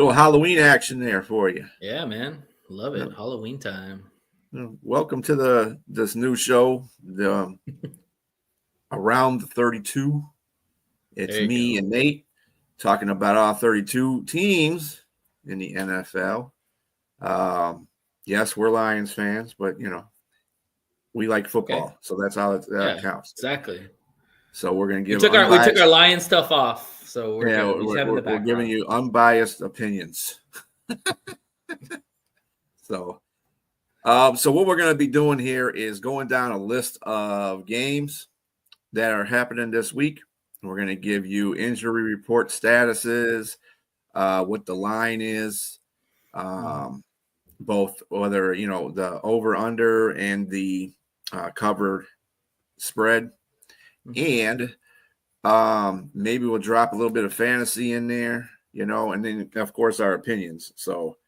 Little Halloween action there for you. Yeah, man. Love Yeah. it. Halloween time. Welcome to this new show, the Around the 32. It's There you me go. and Nate talking about all 32 teams in the NFL. Yes, we're Lions fans, but we like Okay. football, so that's all that Yeah, counts. exactly. So we're gonna We give took our unbiased. Lion stuff off, so we're Yeah, good. We just have it in the we're giving background. you unbiased opinions. So. So what we're going to be doing here is going down a list of games that are happening this week. We're going to give you injury report statuses, what the line is, both whether the over under and the covered spread, and maybe we'll drop a little bit of fantasy in there, and then of course our opinions. So.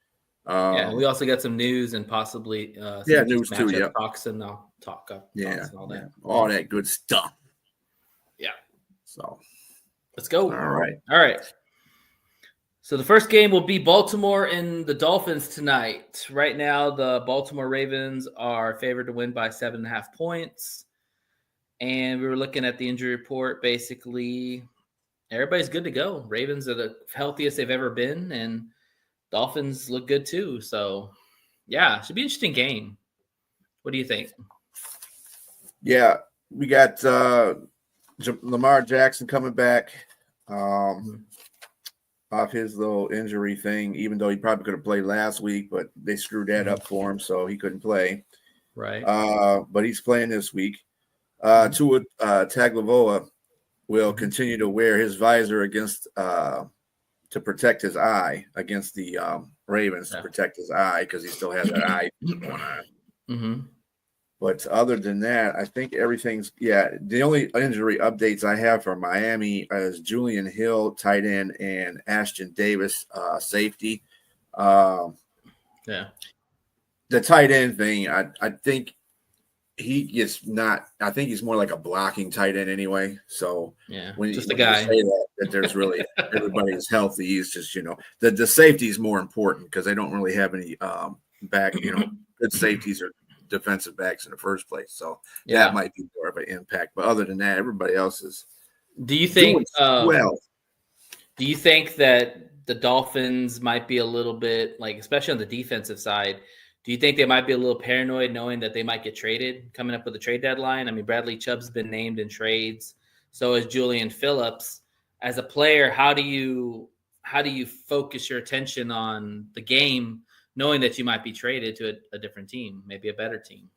Yeah, we also got some news and possibly some news too. matchup Yep. talks and I'll talk up Yeah, and all that. All that good stuff. Yeah. So let's go. All right. So the first game will be Baltimore and the Dolphins tonight. Right now, the Baltimore Ravens are favored to win by 7.5 points. And we were looking at the injury report. Basically, everybody's good to go. Ravens are the healthiest they've ever been, and Dolphins look good too. So, yeah, should be an interesting game. What do you think? Yeah, we got Lamar Jackson coming back off his little injury thing, even though he probably could have played last week, but they screwed that up for him, so he couldn't play. Right. But he's playing this week. Tua Tagovailoa will continue to wear his visor against to protect his eye against the Ravens, to protect his eye because he still has that eye going on. But other than that, I think everything's the only injury updates I have for Miami is Julian Hill, tight end, and Ashton Davis, safety. The tight end thing, I think I think he's more like a blocking tight end anyway. So when just a guy. You say that there's really everybody is healthy, he's just the safety is more important because they don't really have any good safeties or defensive backs in the first place. So that might be more of an impact. But other than that, everybody else is. Do you think? Well, do you think that the Dolphins might be a little bit especially on the defensive side? Do you think they might be a little paranoid knowing that they might get traded coming up with the trade deadline? I mean, Bradley Chubb's been named in trades. So is Julian Phillips. As a player, how do you focus your attention on the game knowing that you might be traded to a different team, maybe a better team?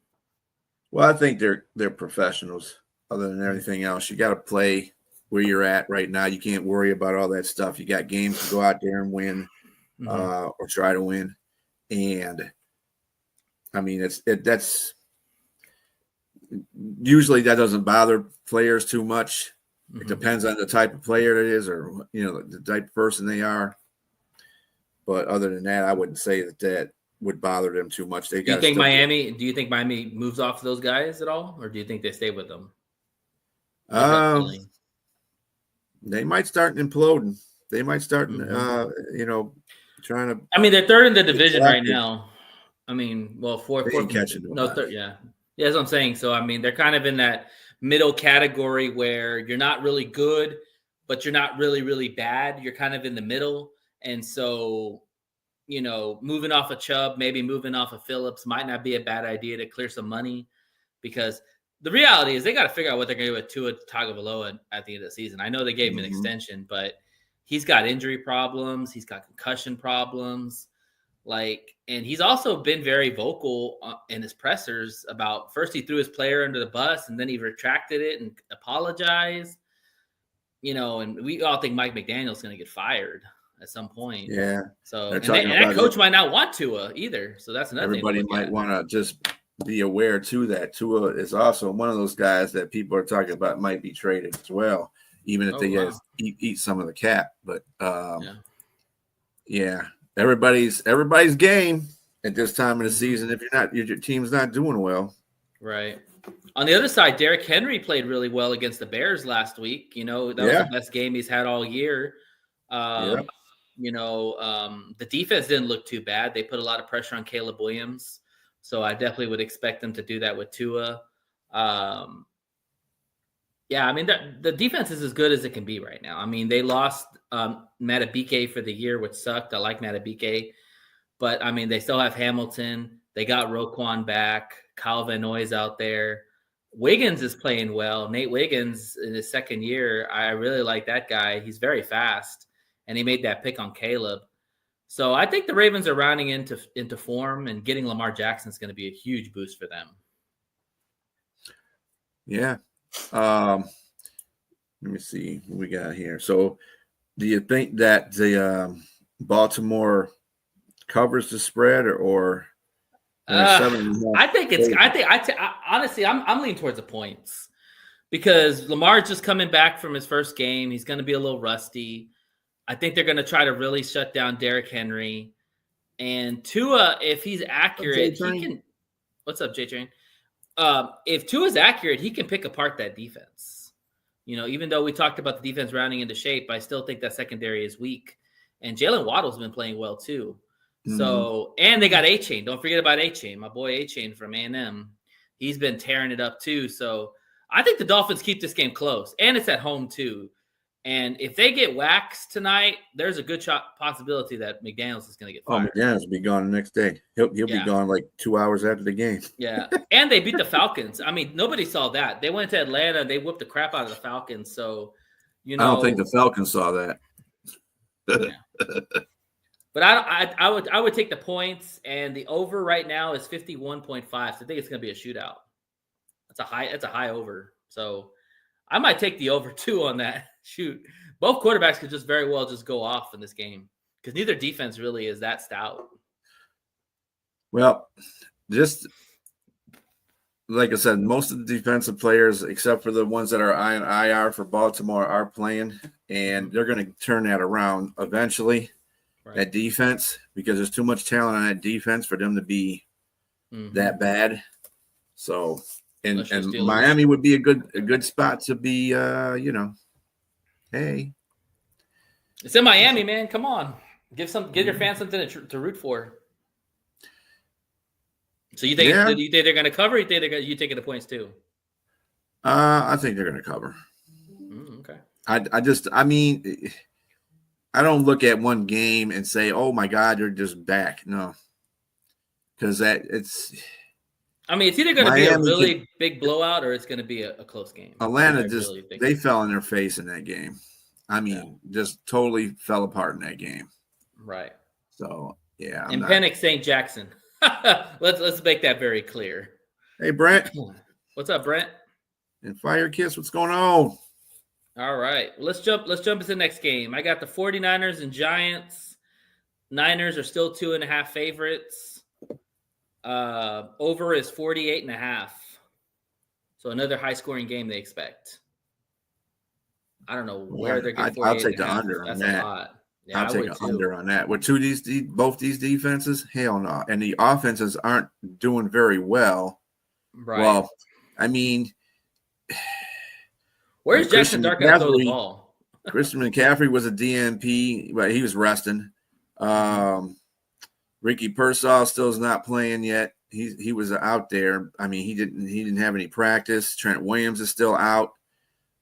Well, I think they're professionals. Other than everything else, you got to play where you're at right now. You can't worry about all that stuff. You got games to go out there and win, or try to win. And I mean, that's usually that doesn't bother players too much. It depends on the type of player it is, or the type of person they are. But other than that, I wouldn't say that would bother them too much. Do you think Miami moves off those guys at all, or do you think they stay with them? They might start imploding. They might start, trying to. I mean, they're third in the division right now. I mean, fourth. Catching third. Yeah, that's what I'm saying. So I mean, they're kind of in that middle category where you're not really good, but you're not really, really bad. You're kind of in the middle. And so, moving off of Chubb, maybe moving off of Phillips might not be a bad idea to clear some money, because the reality is they got to figure out what they're going to do with Tua Tagovailoa at the end of the season. I know they gave him an extension, but he's got injury problems. He's got concussion problems. And he's also been very vocal in his pressers about, first he threw his player under the bus and then he retracted it and apologized, and we all think Mike McDaniel's going to get fired at some point. Yeah. So, and that coach might not want Tua either. So that's another thing. Everybody might want to just be aware too that Tua is also one of those guys that people are talking about might be traded as well, even if they eat some of the cap. But everybody's game at this time of the season. If your team's not doing well, right. On the other side, Derrick Henry played really well against the Bears last week. That was the best game he's had all year. The defense didn't look too bad. They put a lot of pressure on Caleb Williams. So I definitely would expect them to do that with Tua. Yeah, I mean, the defense is as good as it can be right now. I mean, they lost Matabike for the year, which sucked. I like Matabike. But, I mean, they still have Hamilton. They got Roquan back. Kyle Van Noy's out there. Wiggins is playing well. Nate Wiggins in his second year, I really like that guy. He's very fast, and he made that pick on Caleb. So I think the Ravens are rounding into form, and getting Lamar Jackson is going to be a huge boost for them. Yeah. Let me see what we got here. So do you think that the Baltimore covers the spread or Honestly, I'm leaning towards the points because Lamar's just coming back from his first game. He's going to be a little rusty. I think they're going to try to really shut down Derrick Henry. And Tua, if he's accurate, he can. What's up, J-Train? If Tua's accurate, he can pick apart that defense. Even though we talked about the defense rounding into shape, I still think that secondary is weak. And Jalen Waddle's been playing well too. So, and they got A-Chain. Don't forget about A-Chain, my boy A-Chain from A&M. He's been tearing it up too. So I think the Dolphins keep this game close, and it's at home too. And if they get waxed tonight, there's a good possibility that McDaniels is going to get fired. Oh, McDaniels will be gone the next day. He'll be gone like 2 hours after the game. Yeah, and they beat the Falcons. I mean, nobody saw that. They went to Atlanta. They whooped the crap out of the Falcons. So, I don't think the Falcons saw that. Yeah. But I would take the points, and the over right now is 51.5. So I think it's going to be a shootout. That's a high over. So I might take the over too on that. Shoot, both quarterbacks could just very well just go off in this game because neither defense really is that stout. Well, just like I said, most of the defensive players, except for the ones that are on IR for Baltimore, are playing, and they're going to turn that around eventually. Right. That defense, because there's too much talent on that defense for them to be that bad. So, and Miami would be a good spot to be. Hey, it's in Miami, man. Come on, give your fans something to root for. So you think they're going to cover? Or you taking the points too? I think they're going to cover. Okay. I don't look at one game and say, "Oh my God, they're just back." No, because it's. I mean, it's either going to be a really big blowout or it's going to be a close game. Atlanta they fell in their face in that game. I mean, just totally fell apart in that game. Right. So yeah. And Penix St. Jackson. let's make that very clear. Hey Brent. What's up, Brent? And Fire Kiss, what's going on? All right. Let's jump into the next game. I got the 49ers and Giants. Niners are still 2.5 favorites. Over is 48.5. So another high-scoring game they expect. I don't know where they're getting 48.5. I'll take the under on that. That's a lot. Yeah, I'll take an under on that. With both these defenses, hell no. And the offenses aren't doing very well. Right. Well, I mean, where's Jackson Dart going to throw the ball? Christian McCaffrey was a DNP, but he was resting. Ricky Pearsall still is not playing yet. He was out there. I mean, he didn't have any practice. Trent Williams is still out,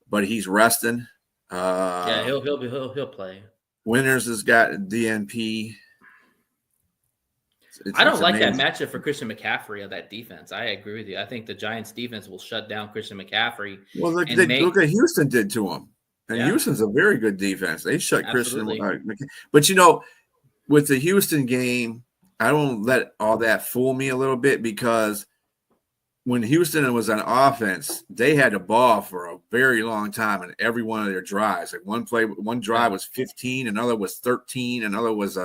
but he's resting. Yeah, he'll play. Winters has got DNP. I don't like that matchup for Christian McCaffrey on that defense. I agree with you. I think the Giants defense will shut down Christian McCaffrey. Well, look at Houston did to him. And Houston's a very good defense. They shut Christian McCaffrey. But, with the Houston game, I don't let all that fool me a little bit because when Houston was on offense, they had the ball for a very long time in every one of their drives. Like one drive was 15, another was 13, another was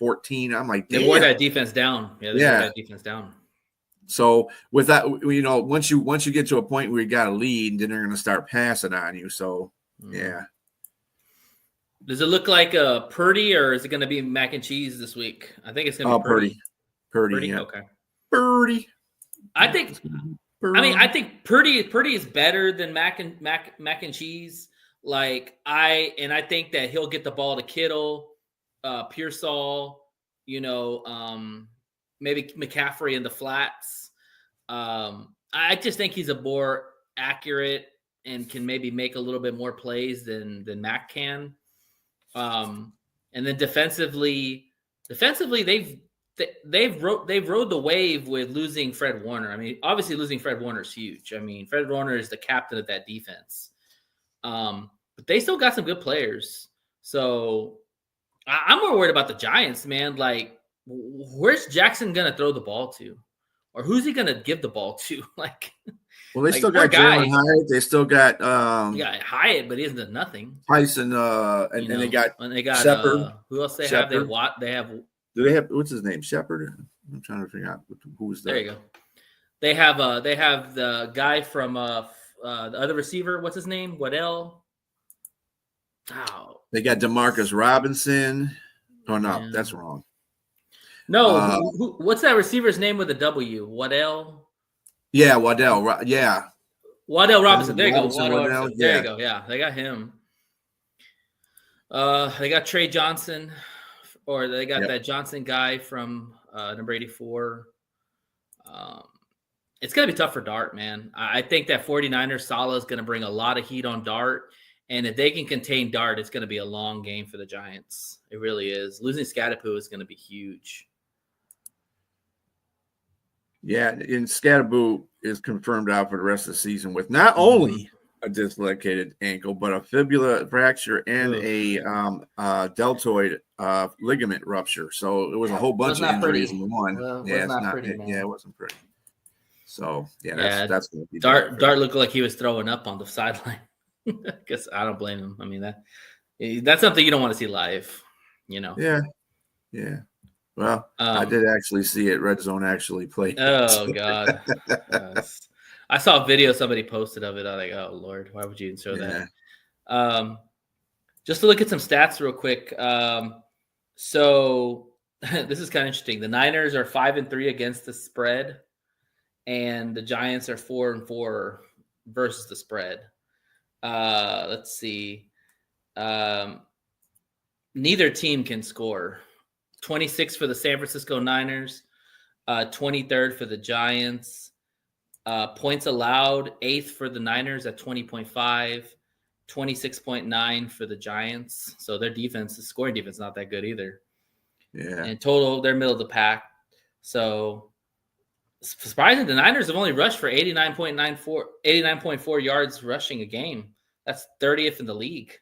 14. I'm like, they wore that defense down. Yeah, they wore that defense down. So with that, once you get to a point where you got a lead, then they're going to start passing on you. So yeah. Does it look like Purdy, or is it going to be mac and cheese this week? I think it's going to be Purdy. Purdy, yeah. Okay. Purdy. I think Purdy is better than mac and cheese. I think that he'll get the ball to Kittle, Pearsall, maybe McCaffrey in the flats. I just think he's a more accurate and can maybe make a little bit more plays than Mac can. And then defensively, they've rode the wave with losing Fred Warner. I mean, obviously losing Fred Warner is huge. I mean, Fred Warner is the captain of that defense. But they still got some good players. So I'm more worried about the Giants, man. Like, where's Jackson going to throw the ball to? Or who's he going to give the ball to? Like, well, they still got Jalen Hyatt. They still got Hyatt, but he hasn't done nothing. Tyson, and they got Shepard. Who else they have? They have. Do they have what's his name? Shepard. I'm trying to figure out who's there. There you go. They have the guy from the other receiver. What's his name? Waddell. Oh. They got Demarcus Robinson. Oh no, that's wrong. No, what's that receiver's name with a W? Waddell. Yeah, Waddell. Yeah, Waddell Robinson. There you go. Waddell. There you go. Yeah, they got him. They got Trey Johnson, or they got that Johnson guy from number 84. It's going to be tough for Dart, man. I think that 49ers Saleh is going to bring a lot of heat on Dart. And if they can contain Dart, it's going to be a long game for the Giants. It really is. Losing Scatapoo is going to be huge. Yeah, and Scatapoo is confirmed out for the rest of the season with not only a dislocated ankle, but a fibula fracture and a deltoid ligament rupture. So it was a whole bunch of injuries in one. Well, it's not pretty, man. Yeah, it wasn't pretty. So that's going to be Dart looked like he was throwing up on the sideline. Because I don't blame him. I mean, that's something you don't want to see live, Yeah. Well, I did actually see it. Red Zone actually played. Oh God. I saw a video somebody posted of it. I was like, oh Lord, why would you even show that? Just to look at some stats real quick. So this is kind of interesting. The Niners are 5-3 against the spread, and the Giants are 4-4 versus the spread. Let's see. Neither team can score. 26 for the San Francisco Niners, 23rd for the Giants. Points allowed, 8th for the Niners at 20.5, 26.9 for the Giants. So their defense, the scoring defense, is not that good either. Yeah. And total, they're middle of the pack. So surprising, the Niners have only rushed for 89.4 yards rushing a game. That's 30th in the league.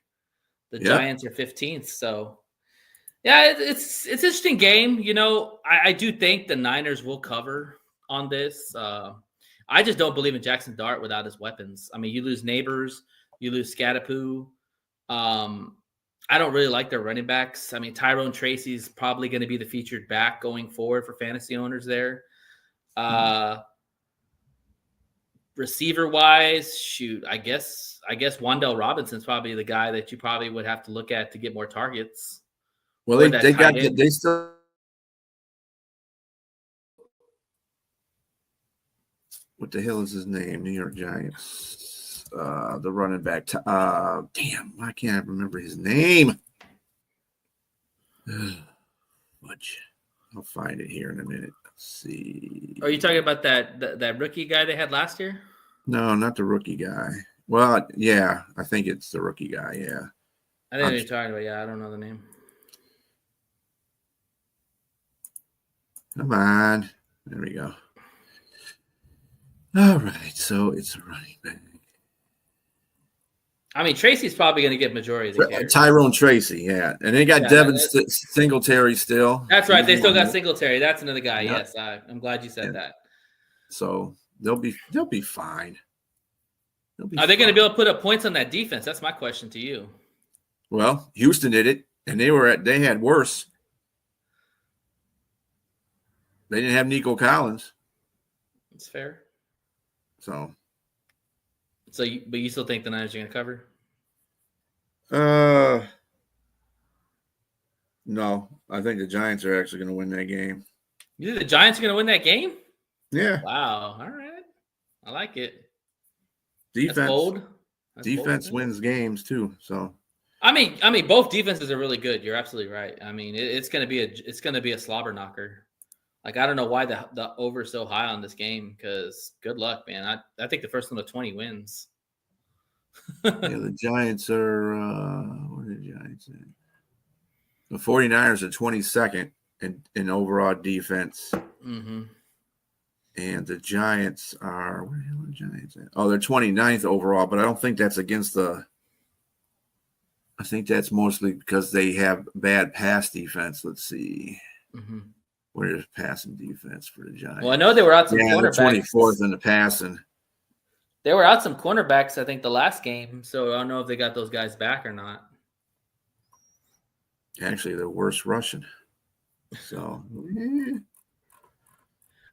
The Giants are 15th. So, yeah, it's an interesting game. I do think the Niners will cover on this. I just don't believe in Jackson Dart without his weapons. I mean, you lose Neighbors, you lose Scatapoo. I don't really like their running backs. I mean, Tyrone Tracy's probably going to be the featured back going forward for fantasy owners there. Receiver wise, shoot, I guess Wan'Dale Robinson's probably the guy that you probably would have to look at to get more targets. Well, they still. What the hell is his name? New York Giants. The running back. Damn, why can't I remember his name? Much. I'll find it here in a minute. Let's see. Are you talking about that rookie guy they had last year? No, not the rookie guy. Well, yeah, I think it's the rookie guy. Yeah. I think you're talking about. Yeah, I don't know the name. Come on. There we go. All right. So it's a running back. I mean, Tracy's probably going to get majority of the carries. Tyrone Tracy, yeah. And they got Devin Singletary still. That's right. They still got Singletary. That's another guy. Yeah. Yes. I'm glad you said that. So they'll be fine. Are they going to be able to put up points on that defense? That's my question to you. Well, Houston did it, and they had worse. They didn't have Nico Collins. That's fair. So but you still think the Niners are going to cover? No, I think the Giants are actually going to win that game. You think the Giants are going to win that game? Yeah. Wow. All right. I like it. Defense. That's bold. Defense wins games too. So I mean, both defenses are really good. You're absolutely right. I mean, it's going to be a slobber knocker. Like, I don't know why the over is so high on this game, because good luck, man. I think the first one to 20 wins. Yeah, the Giants are what are the Giants in? The 49ers are 22nd in overall defense. Mm-hmm. And the Giants are where the hell are the Giants at? Oh, they're 29th overall, but I don't think that's against the I think that's mostly because they have bad pass defense. Let's see. Mm-hmm. Where's passing defense for the Giants? Well, I know they were out some they're cornerbacks. 24th in the passing. They were out some cornerbacks, I think, the last game. So I don't know if they got those guys back or not. Actually, they're worse rushing. So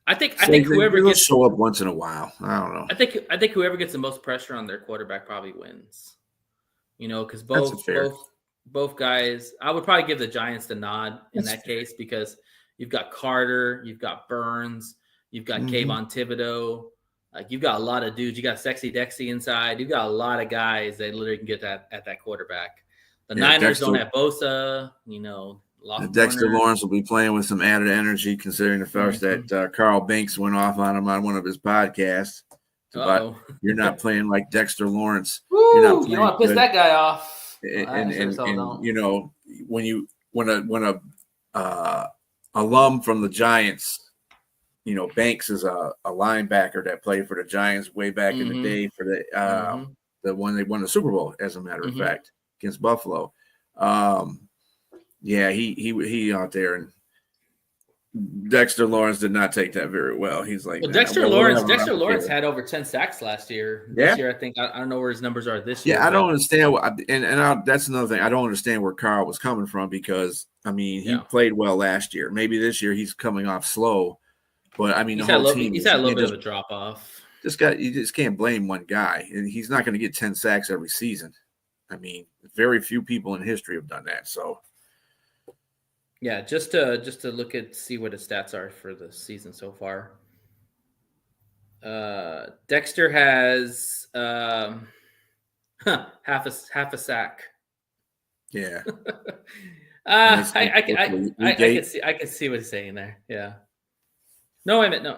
I think whoever gets show up once in a while. I don't know. I think whoever gets the most pressure on their quarterback probably wins. You know, because both guys, I would probably give the Giants the nod in that case, because you've got Carter, you've got Burns, you've got Kayvon Thibodeau, like you've got a lot of dudes. You got Sexy Dexy inside. You've got a lot of guys that literally can get that at that quarterback. The Niners don't have Bosa, you know. Dexter Lawrence will be playing with some added energy, considering the first that Carl Banks went off on him on one of his podcasts. But you're not playing like Dexter Lawrence. Woo, you don't want to piss that guy off. And you know, when a alum from the Giants, you know, Banks is a linebacker that played for the Giants way back in the day for the one they won the Super Bowl, as a matter of fact, against Buffalo. Yeah, he out there, and Dexter Lawrence did not take that very well. He's like, well, Dexter Lawrence had over 10 sacks last year. This year, I think I don't know where his numbers are this year. Yeah, I don't understand. That's another thing. I don't understand where Carl was coming from, because I mean, he played well last year. Maybe this year he's coming off slow, but I mean, he's had a little bit of a drop off. You just can't blame one guy, and he's not going to get 10 sacks every season. I mean, very few people in history have done that. So. Yeah, just to see what his stats are for the season so far. Dexter has half a sack. Yeah. I can see what he's saying there. Yeah. No, wait a minute,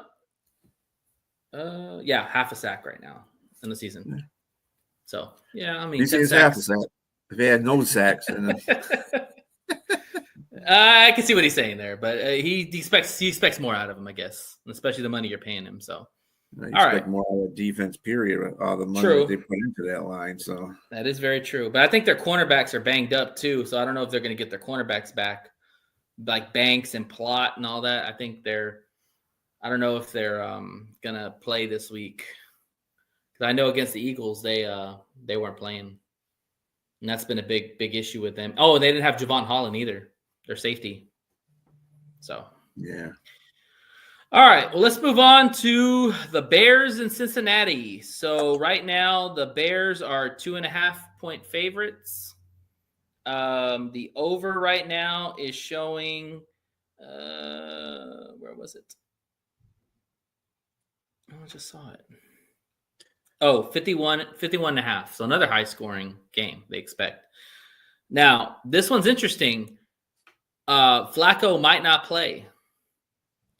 no. Yeah, half a sack right now in the season. Yeah. So yeah, I mean, he says half a sack. If he had no sacks, I can see what he's saying there, but he expects more out of him, I guess, especially the money you're paying him. So, all right, more out of defense. Period. All the money that they put into that line. So that is very true. But I think their cornerbacks are banged up too. So I don't know if they're going to get their cornerbacks back, like Banks and Plott and all that. I think I don't know if they're going to play this week, because I know against the Eagles they weren't playing, and that's been a big issue with them. Oh, they didn't have Javon Holland either. Their safety. So, yeah. All right. Well, let's move on to the Bears in Cincinnati. So right now, the Bears are 2.5-point favorites. The over right now is showing, where was it? Oh, I just saw it. Oh, 51.5. So another high scoring game they expect. Now, this one's interesting. Flacco might not play.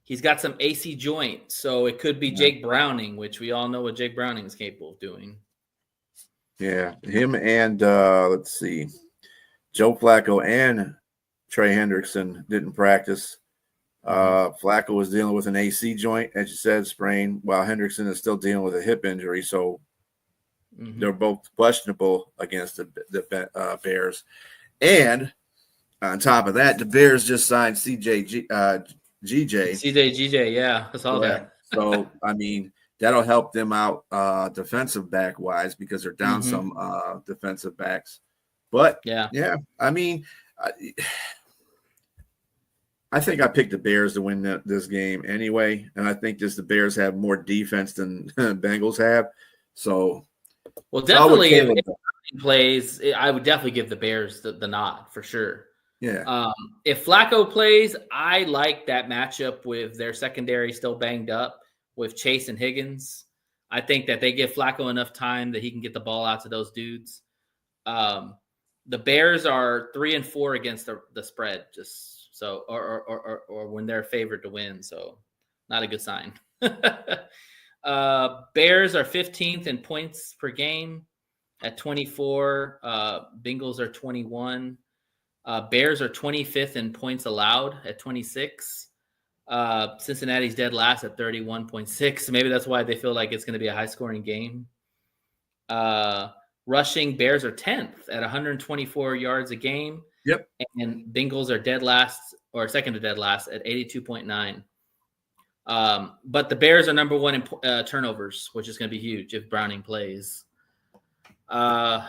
He's got some AC joint, so it could be Jake Browning, which we all know what Jake Browning is capable of doing. Yeah, him and let's see, Joe Flacco and Trey Hendrickson didn't practice. Flacco was dealing with an AC joint, as you said, sprain, while Hendrickson is still dealing with a hip injury. So they're both questionable against the Bears. And on top of that, the Bears just signed GJ. Yeah, I saw that. So, I mean, that'll help them out defensive back wise, because they're down some defensive backs. But yeah, I mean, I think I picked the Bears to win this game anyway, and I think the Bears have more defense than Bengals have. So, well, definitely if he plays, I would definitely give the Bears the nod for sure. Yeah. If Flacco plays, I like that matchup with their secondary still banged up with Chase and Higgins. I think that they give Flacco enough time that he can get the ball out to those dudes. The Bears are 3-4 against the spread, just so or when they're favored to win. So not a good sign. Bears are 15th in points per game at 24. Bengals are 21. Bears are 25th in points allowed at 26. Cincinnati's dead last at 31.6. Maybe that's why they feel like it's going to be a high scoring game. Rushing, Bears are 10th at 124 yards a game. Yep. And Bengals are dead last or second to dead last at 82.9. But the Bears are number one in turnovers, which is going to be huge if Browning plays. I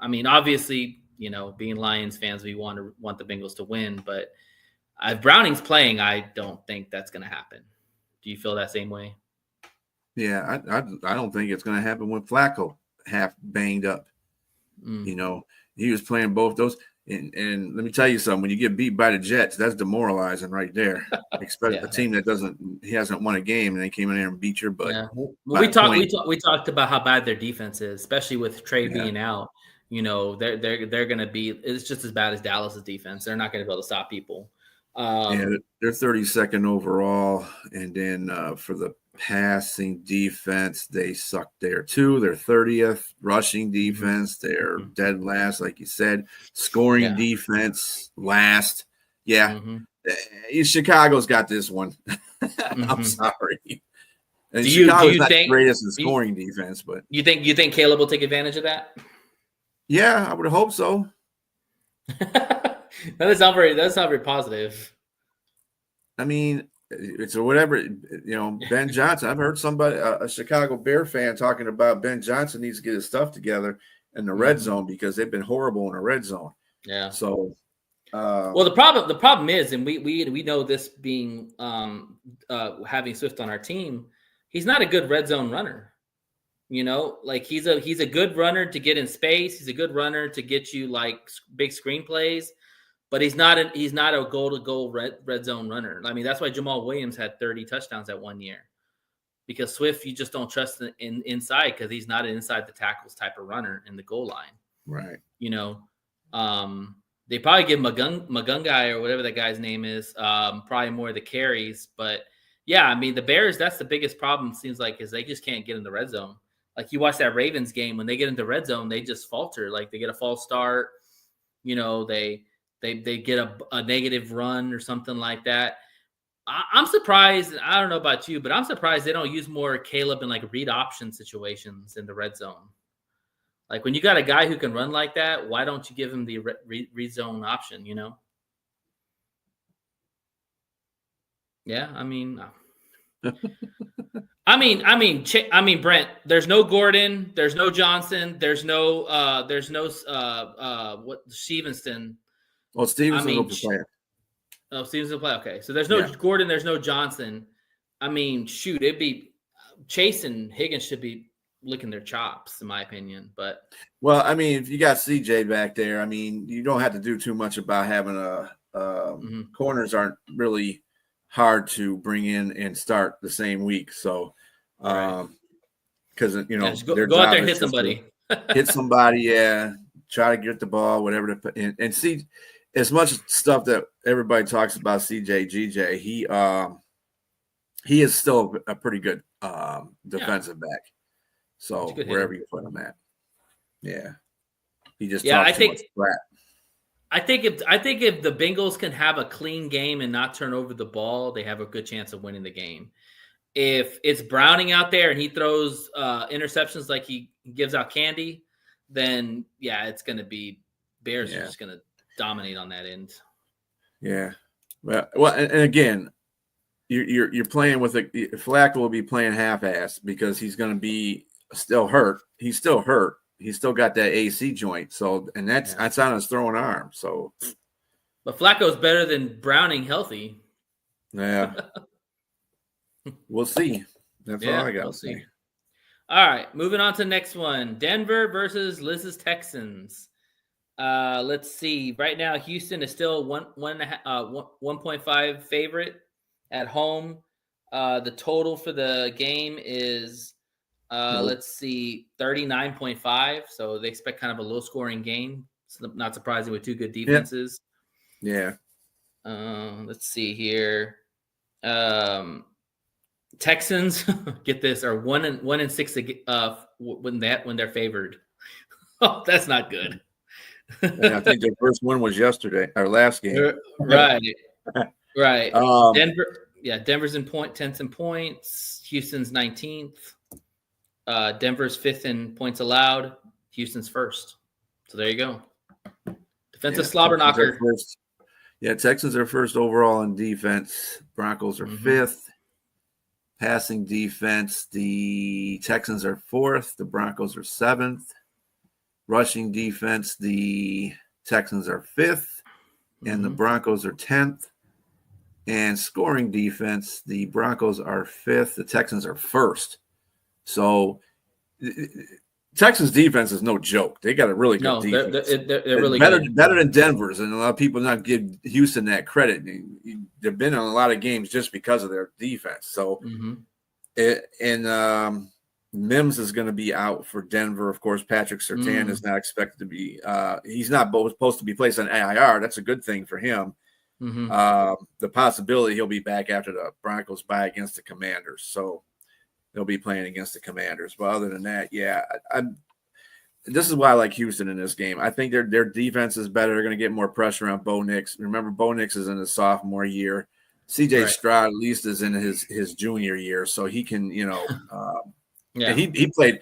mean, obviously, being Lions fans, we want the Bengals to win, but if Browning's playing, I don't think that's going to happen. Do you feel that same way? Yeah, I don't think it's going to happen with Flacco half banged up. He was playing both those. And let me tell you something, when you get beat by the Jets, that's demoralizing right there. Expect a team that hasn't won a game and they came in there and beat your butt. Yeah. Well, we talked about how bad their defense is, especially with Trey being out. They're going to be, it's just as bad as Dallas's defense. They're not going to be able to stop people. They're 32nd overall. And then for the passing defense, they suck there too. They're 30th. Rushing defense, they're dead last, like you said. Scoring defense, last. Yeah. Chicago's got this one. I'm sorry. And Chicago's not the greatest in scoring defense, but you think Caleb will take advantage of that? Yeah, I would hope so. That's not very positive. I mean, it's whatever, Ben Johnson. I've heard somebody, a Chicago Bear fan, talking about Ben Johnson needs to get his stuff together in the red zone because they've been horrible in the red zone. Yeah. So, well, the problem is, and we know this being having Swift on our team, he's not a good red zone runner. Like he's a good runner to get in space. He's a good runner to get you like big screenplays. But he's not a goal-to-goal red zone runner. I mean, that's why Jamal Williams had 30 touchdowns that 1 year. Because Swift, you just don't trust inside because he's not an inside the tackles type of runner in the goal line. Right. They probably give Magungai or whatever that guy's name is probably more of the carries. But, yeah, I mean, the Bears, that's the biggest problem, seems like, is they just can't get in the red zone. Like, you watch that Ravens game, when they get into red zone, they just falter. Like, they get a false start. They get a negative run or something like that. I'm surprised. I don't know about you, but I'm surprised they don't use more Caleb in like read option situations in the red zone. Like when you got a guy who can run like that, why don't you give him the read zone option? Yeah, I mean, Brent. There's no Gordon. There's no Johnson. There's no Stevenson. Well, Stevenson will play. Oh, Stevenson will play. Okay, so there's no Gordon. There's no Johnson. I mean, shoot, it'd be Chase and Higgins should be licking their chops, in my opinion. But well, I mean, if you got CJ back there, I mean, you don't have to do too much about having corners aren't really hard to bring in and start the same week. So, because go out there and hit somebody, try to get the ball, whatever. And see, as much stuff that everybody talks about GJ, he is still a pretty good defensive back. So wherever you put him at, he just talks too much crap. I think if the Bengals can have a clean game and not turn over the ball, they have a good chance of winning the game. If it's Browning out there and he throws interceptions like he gives out candy, then it's going to be Bears are just going to dominate on that end. Yeah. Well, and again, you're playing with Flacco will be playing half-ass because he's going to be still hurt. He's still hurt. He's still got that AC joint. So, and that's on his throwing arm. So, but Flacco's better than Browning healthy. Yeah. We'll see. That's all I got to say. All right, moving on to the next one. Denver versus Liz's Texans. Let's see. Right now, Houston is still 1.5 favorite at home. The total for the game is let's see, 39.5. So they expect kind of a low scoring game It's not surprising with two good defenses. Yeah. Let's see here. Texans, get this, are 1-6 when they're favored. Oh, that's not good. And I think their first one was yesterday, our last game. Right. Right. Um, Denver's in 10th in points. Houston's 19th. Denver's 5th in points allowed. Houston's 1st. So there you go. Defensive slobber knocker. Texans are first overall in defense. Broncos are 5th. Passing defense, the Texans are 4th. The Broncos are 7th. Rushing defense, the Texans are 5th. And the Broncos are 10th. And scoring defense, the Broncos are 5th. The Texans are 1st. So Texans defense is no joke. They got a really good defense. They're really better than Denver's, and a lot of people not give Houston that credit. They've been on a lot of games just because of their defense. So, Mims is going to be out for Denver. Of course, Patrick Surtain is not expected to be. He's not supposed to be placed on AIR. That's a good thing for him. The possibility he'll be back after the Broncos bye against the Commanders. So they'll be playing against the Commanders. But other than that, this is why I like Houston in this game. I think their defense is better. They're going to get more pressure on Bo Nix. Remember, Bo Nix is in his sophomore year. CJ Stroud at least is in his junior year, so he can, he played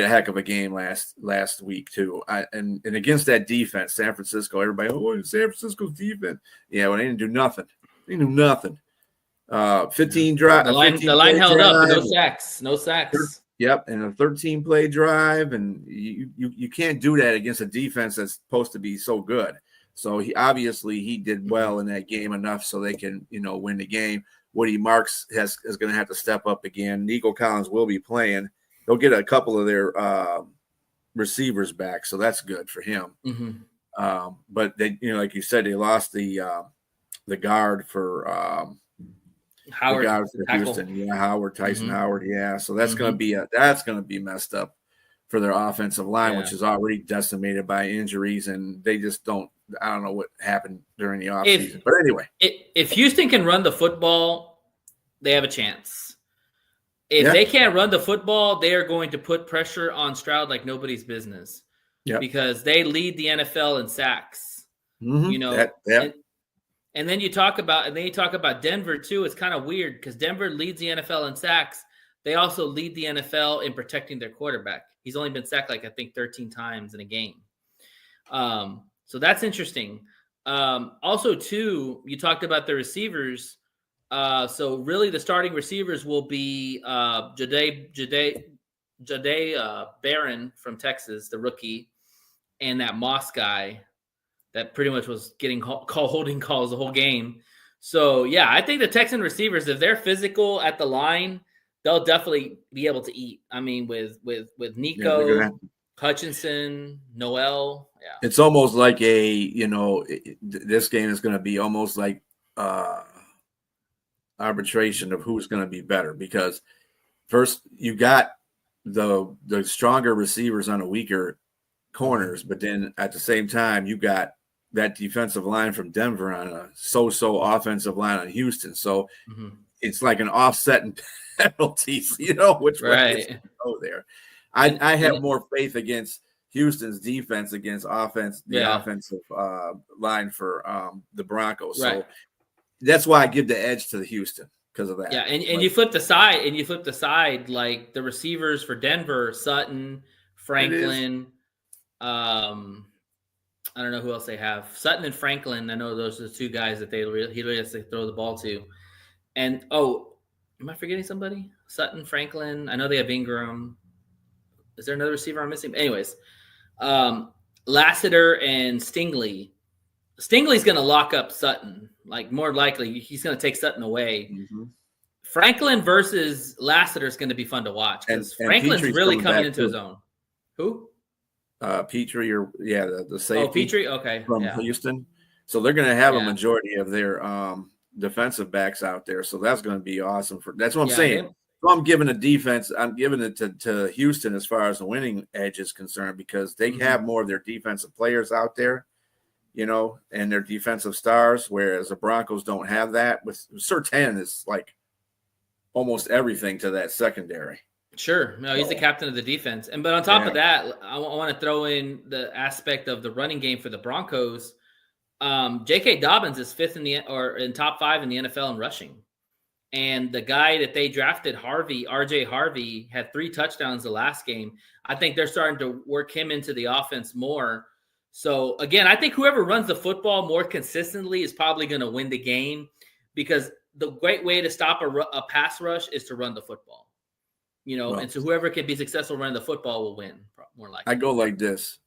a heck of a game last week too. And against that defense, San Francisco, everybody, San Francisco's defense. Yeah, well, they didn't do nothing. They knew nothing. 15 drive. The line held up. No sacks. Yep, and a 13-play drive, and you can't do that against a defense that's supposed to be so good. So he did well in that game enough so they can win the game. Woody Marks is going to have to step up again. Nico Collins will be playing. They'll get a couple of their receivers back, so that's good for him. But they, like you said, they lost the guard for Howard, Houston. Howard, Tyson Howard. So that's going to be messed up for their offensive line, which is already decimated by injuries, and they just don't. I don't know what happened during the offseason. But anyway, if Houston can run the football, they have a chance. If they can't run the football, they are going to put pressure on Stroud like nobody's business. Because they lead the NFL in sacks. And then you talk about Denver too. It's kind of weird because Denver leads the NFL in sacks. They also lead the NFL in protecting their quarterback. He's only been sacked 13 times in a game. So that's interesting. Also, too, you talked about the receivers. So really, the starting receivers will be Jahdae Barron from Texas, the rookie, and that Moss guy that pretty much was getting holding calls the whole game. So, I think the Texan receivers, if they're physical at the line, they'll definitely be able to eat. I mean, with Nico, Hutchinson, Noel. Yeah. It's almost like this game is going to be almost like arbitration of who's going to be better, because first you got the stronger receivers on the weaker corners, but then at the same time you got that defensive line from Denver on a so-so offensive line on Houston. So it's like an offset in penalties, which way to go there. I have more faith against Houston's defense against offensive line for the Broncos. So that's why I give the edge to the Houston because of that. Yeah, and you flip the side, like the receivers for Denver, Sutton, Franklin. I don't know who else they have. Sutton and Franklin. I know those are the two guys that he really has to throw the ball to. And am I forgetting somebody? Sutton, Franklin. I know they have Ingram. Is there another receiver I'm missing? Anyways, Lassiter and Stingley. Stingley's going to lock up Sutton. More likely, he's going to take Sutton away. Franklin versus Lassiter is going to be fun to watch because Franklin's Petrie's really coming into his own. Who? Petrie, the safety. Oh, Petrie, okay. From Houston. So they're going to have a majority of their defensive backs out there. So that's going to be awesome. That's what I'm saying. So I'm giving the defense. I'm giving it to Houston as far as the winning edge is concerned because they have more of their defensive players out there, and their defensive stars, whereas the Broncos don't have that. With Surtain is like almost everything to that secondary. Sure. No, he's the captain of the defense. But on top of that, I want to throw in the aspect of the running game for the Broncos. J.K. Dobbins is fifth in top 5 in the NFL in rushing. And the guy that they drafted, RJ Harvey, had 3 touchdowns the last game. I think they're starting to work him into the offense more. So, again, I think whoever runs the football more consistently is probably going to win the game because the great way to stop a pass rush is to run the football. And so whoever can be successful running the football will win, more likely. I go like this.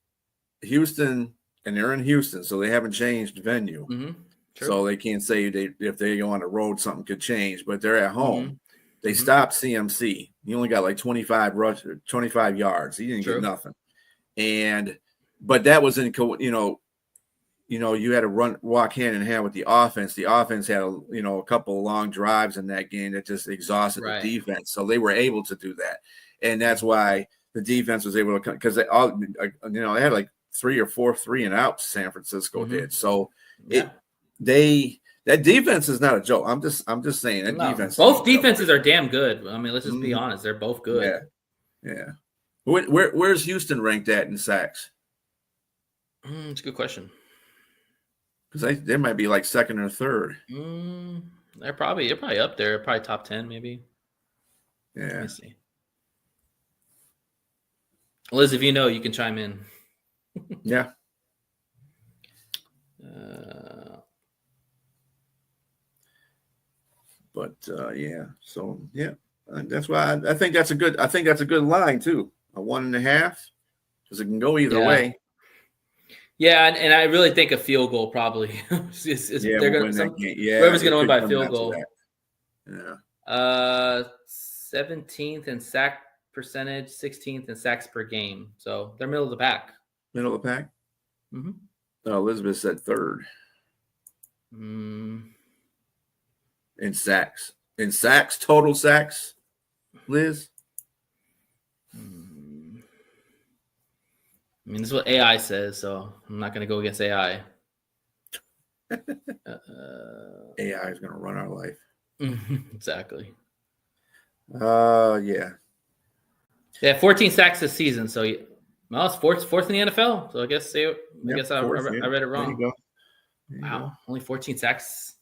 Houston, and they're in Houston, so they haven't changed venue. Mm-hmm. Sure. So they can't say if they go on the road, something could change. But they're at home. They stopped CMC. He only got like 25 yards. He didn't get nothing. But that was in you had to walk hand in hand with the offense. The offense had a couple of long drives in that game that just exhausted the defense. So they were able to do that, and that's why the defense was able to come because they all they had like 3 or 4 3-and-outs. San Francisco did. So that defense is not a joke. I'm just saying that defense. Both defenses are damn good. I mean, let's just be honest; they're both good. Yeah. Where's Houston ranked at in sacks? It's a good question. Because they might be like second or third. They're probably up there, probably top 10 maybe. Yeah. Let me see. Liz, if you know, you can chime in. Yeah. That's why I think that's a good line too. A 1.5 because it can go either way. Yeah, and I really think a field goal probably. They're going to whoever's going to win by a field goal. Yeah. 17th in sack percentage, 16th in sacks per game. So they're middle of the pack. Middle of the pack. Mm-hmm. Elizabeth said third. Mm. In sacks, total sacks. Liz. I mean, this is what AI says, so I'm not going to go against AI. AI is going to run our life. Exactly. Yeah. Yeah, 14 sacks this season. So, it's fourth in the NFL. So I guess I read it wrong. There you Wow, go. only 14 sacks.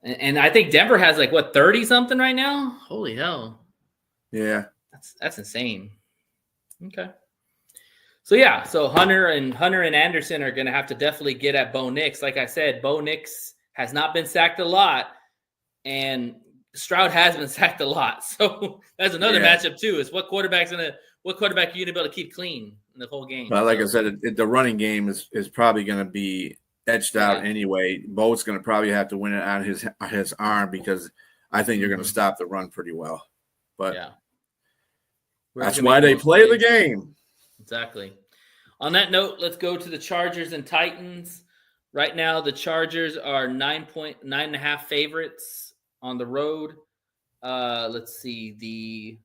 And I think Denver has 30 something right now. Holy hell. Yeah. That's insane. Okay. So Hunter and Anderson are going to have to definitely get at Bo Nix. Like I said, Bo Nix has not been sacked a lot, and Stroud has been sacked a lot. So that's another matchup too. Is what quarterback are you going to be able to keep clean in the whole game? Well, like I said, the running game is probably going to be edged out anyway. Bo's going to probably have to win it on his arm because I think you're going to stop the run pretty well. But that's why they play the game. Exactly. On that note, let's go to the Chargers and Titans. Right now, the Chargers are 9.5 favorites on the road. Let's see. The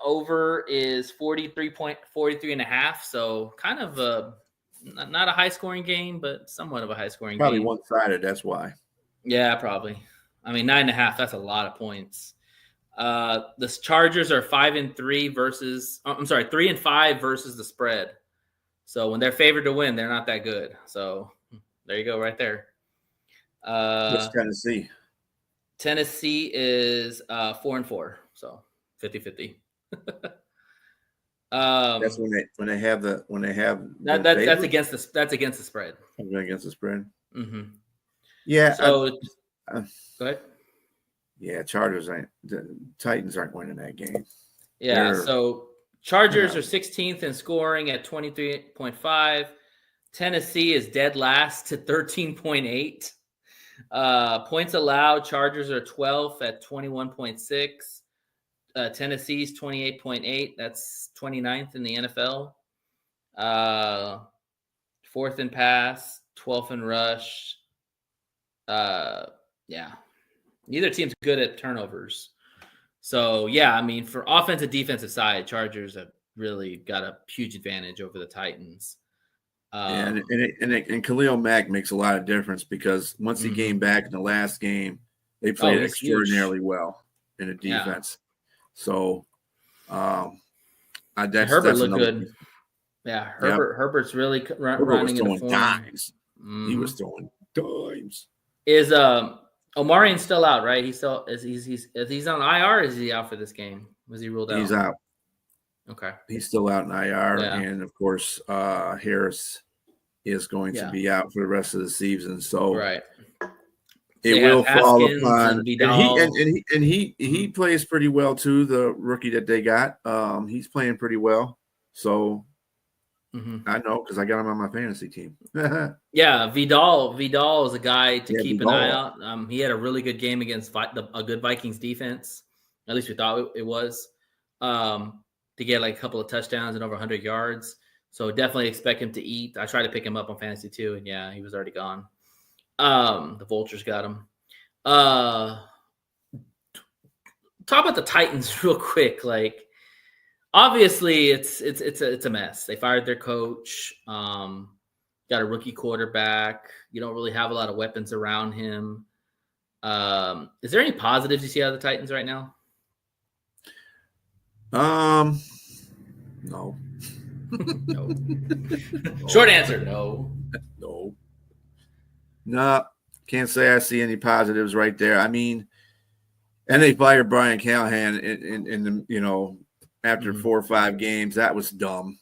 over is 43.5. So kind of not a high scoring game, but somewhat of a high scoring game. Probably one-sided. That's why. Yeah, probably. I mean, 9.5. That's a lot of points. The Chargers are 5-3 versus. I'm sorry, 3-5 versus the spread. So when they're favored to win, they're not that good. So there you go, right there. What's Tennessee? Tennessee is 4-4, so 50-50. That's when they have that's against the spread. Against the spread. Mm-hmm. Yeah. So go ahead. Yeah, the Titans aren't winning that game. Yeah, so Chargers are 16th in scoring at 23.5. Tennessee is dead last to 13.8. Points allowed, Chargers are 12th at 21.6. Tennessee's 28.8. That's 29th in the NFL. 4th in pass, 12th in rush. Neither team's good at turnovers. So yeah, I mean, for offensive defensive side, Chargers have really got a huge advantage over the Titans. Yeah, and Khalil Mack makes a lot of difference because once he came back in the last game, they played he's extraordinarily huge. well in the Yeah. defense. So, And that's Herbert looked another good. piece. Yeah, Yep. Herbert's really Herbert was running into throwing form. dimes. Mhm. He was throwing dimes. Is Omarion still out? Right? He's still he's on IR. Or is he out for this game? Was he ruled out? He's out. Okay. He's still out in IR, Yeah. and of course, Harris is going to be out for the rest of the season. So right. It will fall Haskins upon, and Vidal. and he plays pretty well too. The rookie that they got, he's playing pretty well. So I know because I got him on my fantasy team. Yeah, Vidal is a guy to keep Vidal. an eye out. He had a really good game against a good Vikings defense. At least we thought it was. To get like a couple of touchdowns and over 100 yards. So definitely expect him to eat. I tried to pick him up on fantasy too, and yeah, he was already gone. The Vultures got him. Talk about the Titans real quick. Like, obviously, it's a mess. They fired their coach. Got a rookie quarterback. You don't really have a lot of weapons around him. Is there any positives you see out of the Titans right now? No. No. Short answer, no. No, can't say I see any positives right there. I mean, and they fired Brian Callahan in the after 4 or 5 games. That was dumb.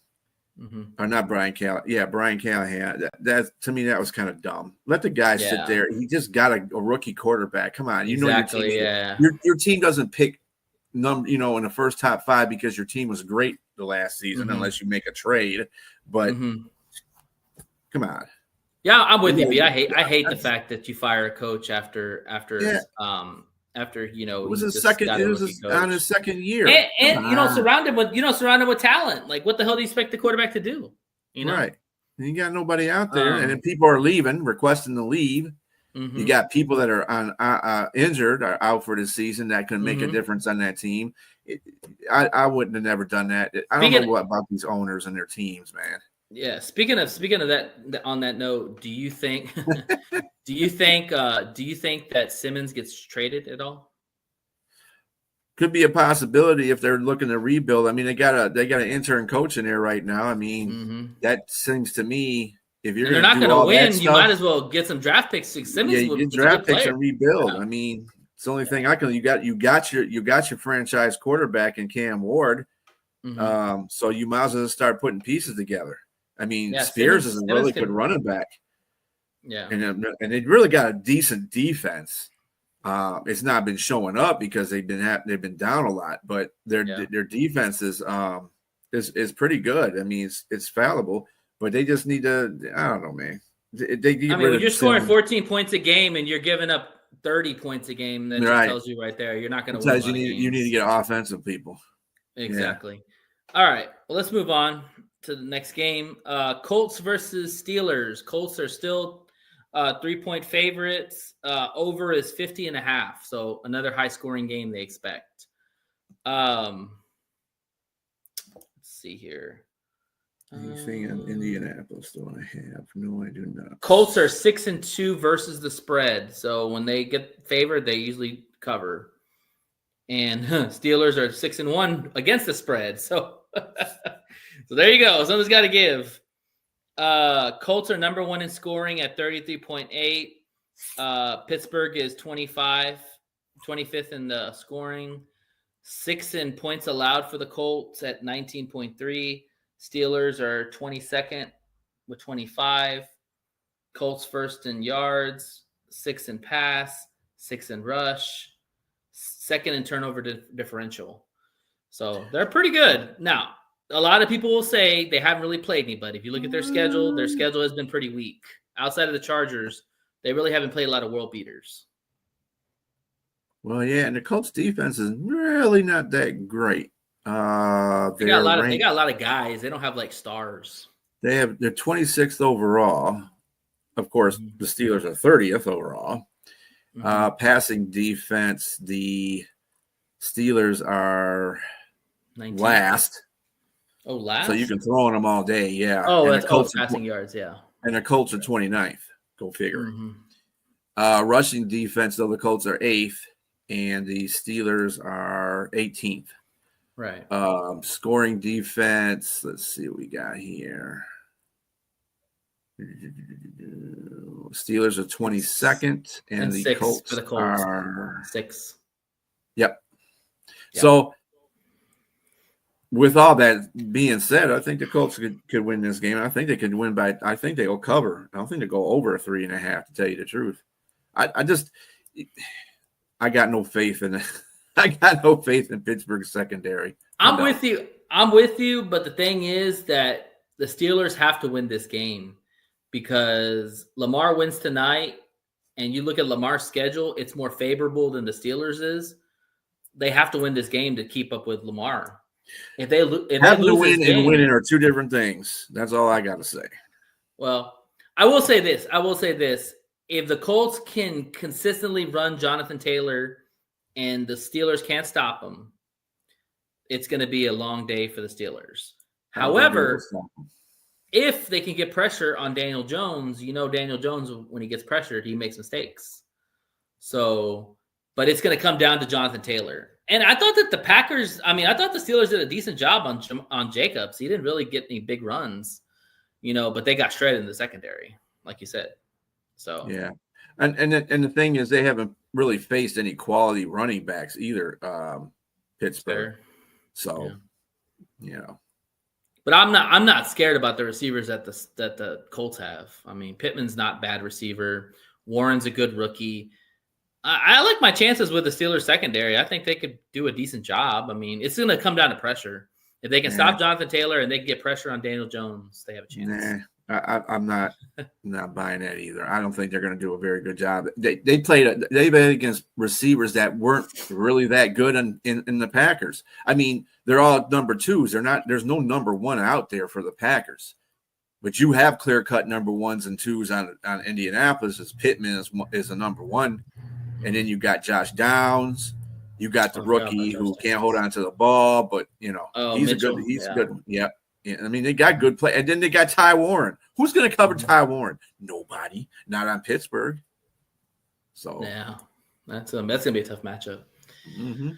Or not Brian Callahan. Yeah, Brian Callahan. That to me, that was kind of dumb. Let the guy sit there. He just got a rookie quarterback. Come on, exactly, your team doesn't pick in the first top 5 because your team was great the last season, unless you make a trade. But come on. Yeah, I'm with you, B. I hate the fact that you fire a coach after it was his second. It was on his second year, and surrounded with talent. Like, what the hell do you expect the quarterback to do? Right? You got nobody out there, and then people are leaving, requesting to leave. You got people that are on injured, are out for this season that can make a difference on that team. I wouldn't have never done that. I don't know what about these owners and their teams, man. Yeah. Speaking of that, on that note, do you think that Simmons gets traded at all? Could be a possibility if they're looking to rebuild. I mean, they got an intern coach in there right now. I mean, that seems to me if you're not going to win, you might as well get some draft picks. Simmons, you get draft picks and rebuild. Yeah. I mean, it's the only thing I can. You got your franchise quarterback in Cam Ward. So you might as well start putting pieces together. I mean, Spears is a really good running back. Yeah, and they really got a decent defense. It's not been showing up because they've been down a lot, but their defense is pretty good. I mean, it's fallible, but they just need to. I don't know, man. When you're scoring 14 points a game and you're giving up 30 points a game, that just tells you right there you're not going to win. You need to get offensive people. Exactly. Yeah. All right. Well, let's move on to the next game. Colts versus Steelers. Colts are still 3-point favorites. Over is 50.5. So another high scoring game they expect. Let's see here. Anything in Indianapolis do I have? No, I do not. Colts are 6-2 versus the spread. So when they get favored, they usually cover. And Steelers are 6-1 against the spread. So, so there you go. Someone's got to give. Colts are number 1 in scoring at 33.8. Pittsburgh is 25th in the scoring. 6 in points allowed for the Colts at 19.3. Steelers are 22nd with 25. Colts first in yards, 6 in pass, 6 in rush, 2nd in turnover differential. So they're pretty good. Now, a lot of people will say they haven't really played anybody. If you look at their schedule has been pretty weak. Outside of the Chargers, they really haven't played a lot of world beaters. Well, yeah, and the Colts defense is really not that great. They got a lot of guys. They don't have like stars. They're 26th overall. Of course, the Steelers are 30th overall. Passing defense, the Steelers are 19. last. Oh, last. So you can throw on them all day. Yeah. Oh, and that's the Colts passing yards. Yeah. And the Colts are 29th. Go figure. Mm-hmm. Rushing defense, though, the Colts are 8th, and the Steelers are 18th. Right. Scoring defense, let's see what we got here. Steelers are 22nd, and the Colts, for the Colts are 6. Yep. So, with all that being said, I think the Colts could win this game. I think they could win by. I think they will cover. I don't think they go over 3.5. To tell you the truth, I got no faith in it. I got no faith in Pittsburgh's secondary. I'm with you, but the thing is that the Steelers have to win this game because Lamar wins tonight, and you look at Lamar's schedule, it's more favorable than the Steelers is. They have to win this game to keep up with Lamar. If they lose this game, and winning are two different things. That's all I got to say. Well, I will say this. If the Colts can consistently run Jonathan Taylor and the Steelers can't stop him, it's going to be a long day for the Steelers. However, if they can get pressure on Daniel Jones, Daniel Jones, when he gets pressured, he makes mistakes. So, but it's going to come down to Jonathan Taylor. And I thought that the Steelers did a decent job on Jacobs. He didn't really get any big runs, but they got shredded in the secondary, like you said. So yeah, and the thing is, they haven't really faced any quality running backs either, Pittsburgh. So, But I'm not scared about the receivers that the Colts have. I mean, Pittman's not a bad receiver. Warren's a good rookie. I like my chances with the Steelers secondary. I think they could do a decent job. I mean, it's going to come down to pressure. If they can stop Jonathan Taylor and they can get pressure on Daniel Jones, they have a chance. I'm not buying that either. I don't think they're going to do a very good job. They played against receivers that weren't really that good in the Packers. I mean, they're all number 2s. There's no number 1 out there for the Packers. But you have clear-cut number 1s and 2s on Indianapolis. As Pittman is a number 1. And then you got Josh Downs. You got the rookie who can't hold on to the ball, but he's Mitchell. He's a good one. Yep. Yeah, I mean, they got good play. And then they got Ty Warren. Who's going to cover Ty Warren? Nobody. Not on Pittsburgh. So yeah, that's going to be a tough matchup. Mm-hmm.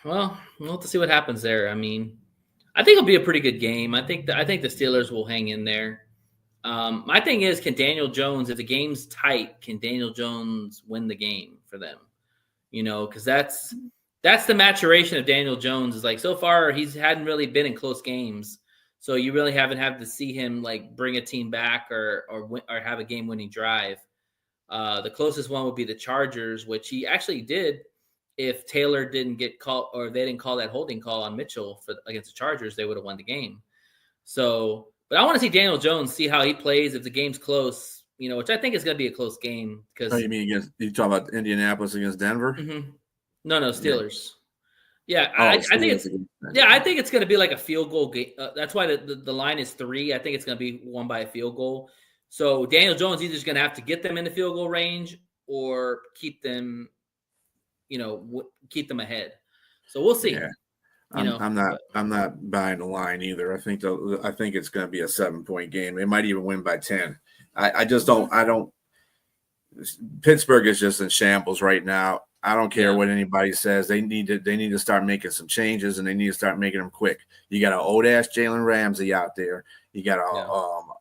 Well, we'll have to see what happens there. I mean, I think it'll be a pretty good game. I think the Steelers will hang in there. My thing is, can Daniel Jones, if the game's tight, can Daniel Jones win the game for them? Because that's the maturation of Daniel Jones. Is like so far he hadn't really been in close games, so you really haven't had to see him like bring a team back or have a game-winning drive. The closest one would be the Chargers, which he actually did. If Taylor didn't get called or they didn't call that holding call on Mitchell against the Chargers, they would have won the game. So. But I want to see Daniel Jones, see how he plays if the game's close, which I think is going to be a close game. Because you mean you talk about Indianapolis against Denver? Mm-hmm. No, Steelers. Yeah, I think it's going to be like a field goal game. That's why the line is 3. I think it's going to be won by a field goal. So Daniel Jones either is going to have to get them in the field goal range or keep them, keep them ahead. So we'll see. Yeah. I'm not buying the line either. I think it's going to be a 7-point game. They might even win by 10. I just don't. Pittsburgh is just in shambles right now. I don't care what anybody says. They need to start making some changes, and they need to start making them quick. You got an old ass Jalen Ramsey out there. You got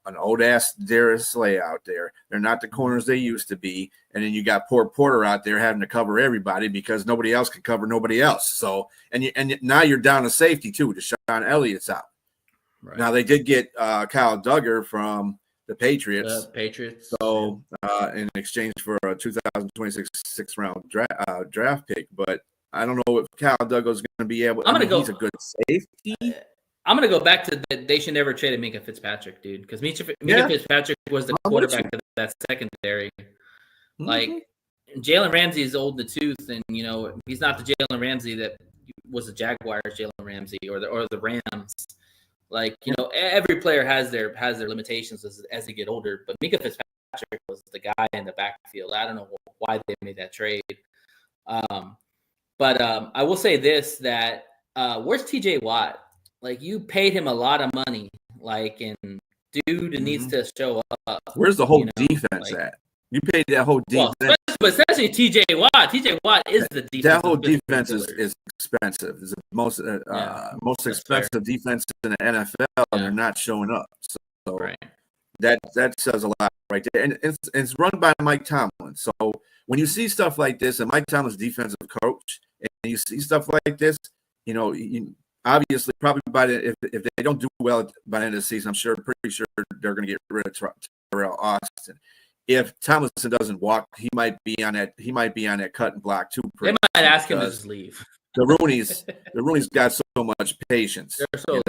an old ass Darius Slay out there. They're not the corners they used to be. And then you got poor Porter out there having to cover everybody because nobody else can cover nobody else. So and now you're down to safety too. Deshaun Elliott's out. Right. Now they did get Kyle Duggar from the Patriots. So in exchange for a 2026 6th-round draft pick, but I don't know if Kyle Duggar's going to be able. He's a good safety. I'm going to go back to that. They should never trade Minkah Fitzpatrick, dude, because Minkah Fitzpatrick was the quarterback of that secondary. Mm-hmm. Like, Jalen Ramsey is old in the tooth, and, he's not the Jalen Ramsey that was the Jaguars Jalen Ramsey or the Rams. Like, every player has their limitations as they get older, but Minkah Fitzpatrick was the guy in the backfield. I don't know why they made that trade. But I will say this, that where's TJ Watt? Like, you paid him a lot of money, like, and dude needs to show up. Where's the whole you know, defense like, at? You paid that whole well, defense. but especially TJ Watt. TJ Watt is the defense. That whole defense is expensive. It's the most most expensive defense in the NFL, and they're not showing up. So right. that says a lot right there. And it's run by Mike Tomlin. So when you see stuff like this, and Mike Tomlin's defensive coach, and you see stuff like this, obviously probably if they don't do well by the end of the season, pretty sure they're going to get rid of Terrell Austin. If Tomlinson doesn't walk, he might be on that cut and block too. They might ask him to just leave. The Rooney's got so much patience. They're so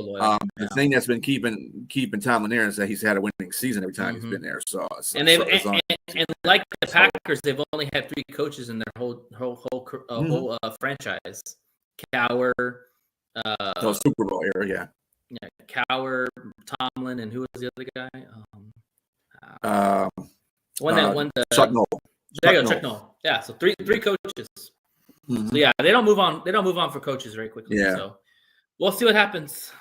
loyal. The thing that's been keeping Tomlin there is that he's had a winning season every time he's been there. So and like the Packers, they've only had 3 coaches in their whole franchise. Cowher, Super Bowl era, yeah. Cowher, Tomlin, and who was the other guy? One that won the Chuck Noll. There you go, Chuck Noll. Yeah, so three coaches. So yeah, they don't move on. They don't move on for coaches very quickly. Yeah. So we'll see what happens.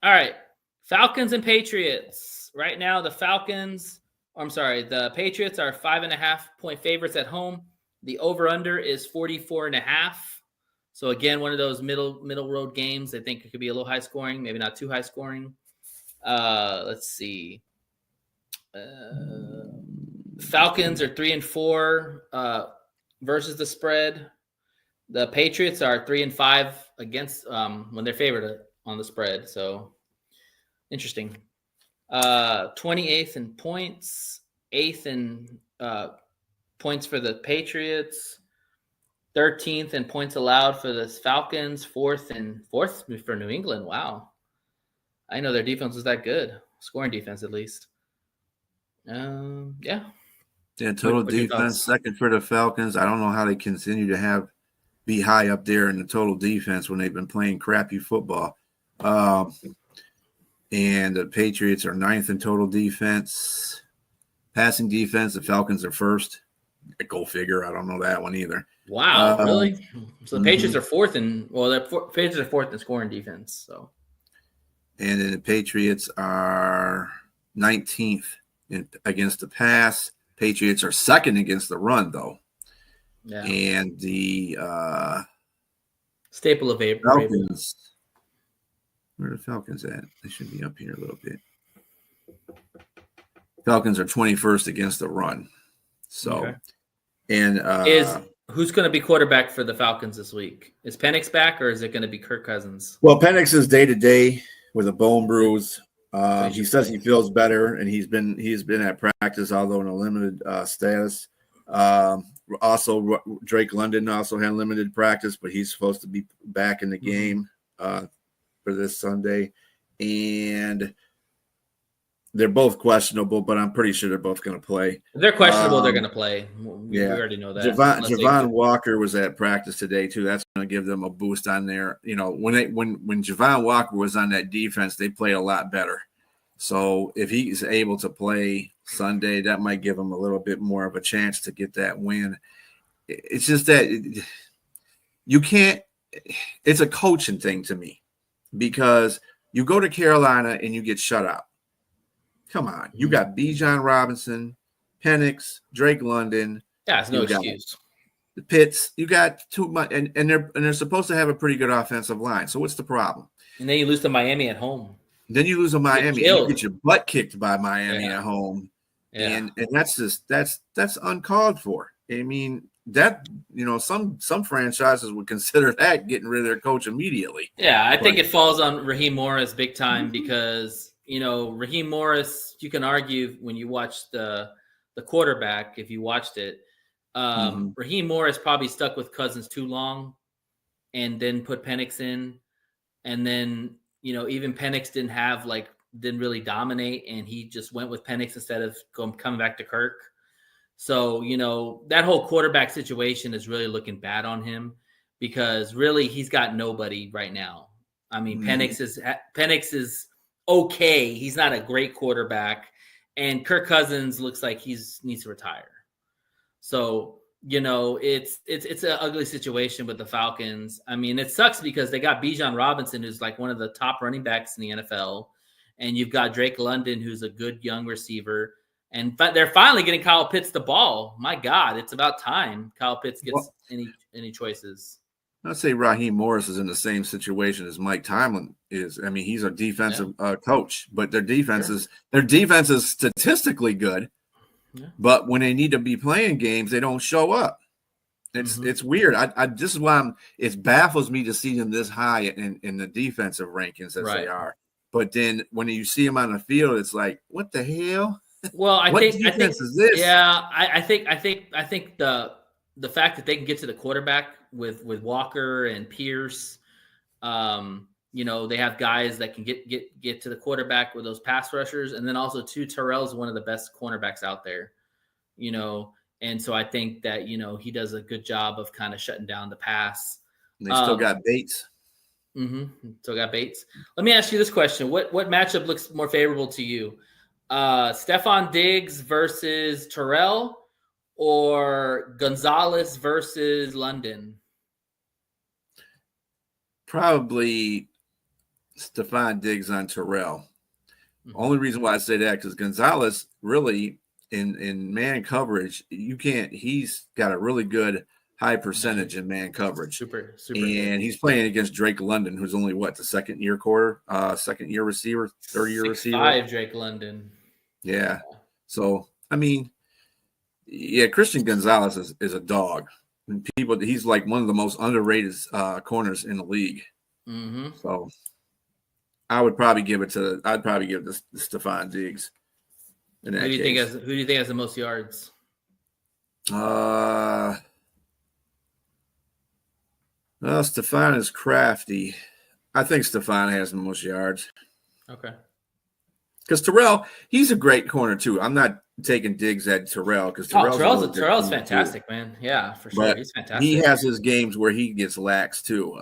All right, Falcons and Patriots. Right now, the Patriots are 5.5-point favorites at home. The over/under is 44.5. So again, one of those middle road games. I think it could be a little high scoring, maybe not too high scoring. Let's see. Falcons are 3-4 versus the spread. The Patriots are 3-5 against when they're favored on the spread. So interesting. 28th in points, 8th in points for the Patriots, 13th in points allowed for the Falcons, 4th for New England. Wow. I know their defense was that good. Scoring defense, at least. Yeah. Yeah, total defense, second for the Falcons. I don't know how they continue to be high up there in the total defense when they've been playing crappy football. And the Patriots are 9th in total defense. Passing defense, the Falcons are 1st. Go figure. I don't know that one either. Wow, really? So the Patriots are 4th Patriots are 4th in scoring defense. So, and then the Patriots are 19th against the pass. Patriots are 2nd against the run, though. Yeah. And the staple of Falcons. Where are the Falcons at? They should be up here a little bit. Falcons are 21st against the run. So, and who's going to be quarterback for the Falcons this week? Is Penix back, or is it going to be Kirk Cousins? Well, Penix is day to day with a bone bruise. He says he feels better, and he's been at practice, although in a limited status. Also, Drake London also had limited practice, but he's supposed to be back in the game for this Sunday. And they're both questionable, but I'm pretty sure they're both going to play. If they're questionable, they're going to play. We already know that. Javon Walker was at practice today too. That's going to give them a boost on there. When Javon Walker was on that defense, they played a lot better. So if he's able to play Sunday, that might give him a little bit more of a chance to get that win. It's just that you can't. It's a coaching thing to me, because you go to Carolina and you get shut out. Come on, you got Bijan Robinson, Penix, Drake London. Yeah, it's no excuse. The Pitts, you got too much, and they're supposed to have a pretty good offensive line. So what's the problem? And then you lose to Miami at home. Then you lose to Miami. You get your butt kicked by Miami at home, and that's uncalled for. I mean, that some franchises would consider that getting rid of their coach immediately. Yeah, I think it falls on Raheem Morris big time because. Raheem Morris, you can argue when you watch the quarterback, if you watched it, Raheem Morris probably stuck with Cousins too long and then put Penix in. And then, even Penix didn't really dominate, and he just went with Penix instead of coming back to Kirk. So, that whole quarterback situation is really looking bad on him because really he's got nobody right now. I mean, Penix is okay. He's not a great quarterback, and Kirk Cousins looks like he needs to retire. So it's an ugly situation with the Falcons. I mean, it sucks because they got Bijan Robinson, who's like one of the top running backs in the NFL, and you've got Drake London, who's a good young receiver, and they're finally getting Kyle Pitts the ball. My God, it's about time Kyle Pitts gets any choices. I'd say Raheem Morris is in the same situation as Mike Tomlin is. I mean, he's a defensive coach, but their defense is statistically good. Yeah. But when they need to be playing games, they don't show up. It's weird. This is why it baffles me to see them this high in the defensive rankings as they are. But then when you see them on the field, it's like, what the hell? Well, I think is this? Yeah, I think the fact that they can get to the quarterback with Walker and Pierce, they have guys that can get to the quarterback with those pass rushers, and then also Terrell's one of the best cornerbacks out there, and so I think that he does a good job of kind of shutting down the pass. And they still got Bates. Still got Bates. Let me ask you this question: What matchup looks more favorable to you? Stephon Diggs versus Terrell, or Gonzalez versus London? Probably Stephon Diggs on Terrell. Only reason why I say that because Gonzalez really in man coverage, he's got a really good high percentage in man coverage. Super. And good. He's playing against Drake London, who's only the second year receiver, third year receiver. 5 Drake London. Yeah. So I mean, Christian Gonzalez is a dog. And he's like one of the most underrated corners in the league. So I'd probably give it to Stephon Diggs. Who do you think has the most yards? Well, Stephon is crafty. I think Stephon has the most yards. Okay. Because Terrell, he's a great corner too. I'm not taking Diggs at Terrell because Terrell's fantastic, too. Man. Yeah, for sure. But he's fantastic. He has his games where he gets lax too.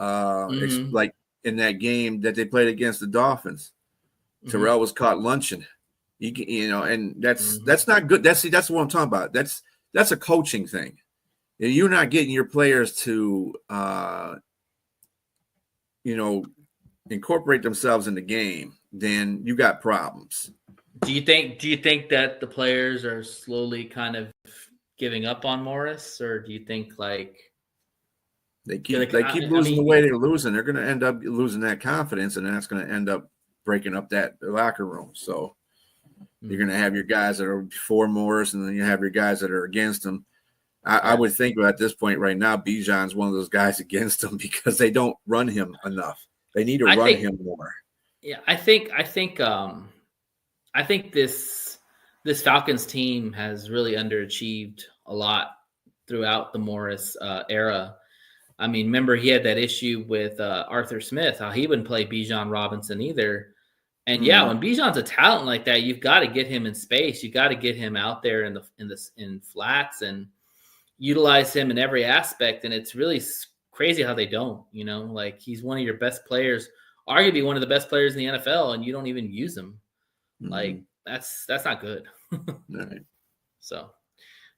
Like in that game that they played against the Dolphins, Terrell was caught lunching. And that's not good. That's what I'm talking about. That's a coaching thing. If you're not getting your players to incorporate themselves in the game, then you got problems. Do you think that the players are slowly kind of giving up on Morris, or do you think they keep losing the way they're losing? They're going to end up losing that confidence, and that's going to end up breaking up that locker room. So you're going to have your guys that are for Morris, and then you have your guys that are against him. I would think at this point right now, Bijan's one of those guys against him because they don't run him enough. They need to run him more. Yeah, I think this Falcons team has really underachieved a lot throughout the Morris era. I mean, remember he had that issue with Arthur Smith, how he wouldn't play Bijan Robinson either. And when Bijan's a talent like that, you've got to get him in space. You got to get him out there in flats and utilize him in every aspect. And it's really crazy how they don't. He's one of your best players, arguably one of the best players in the NFL, and you don't even use him. That's not good. Right. So,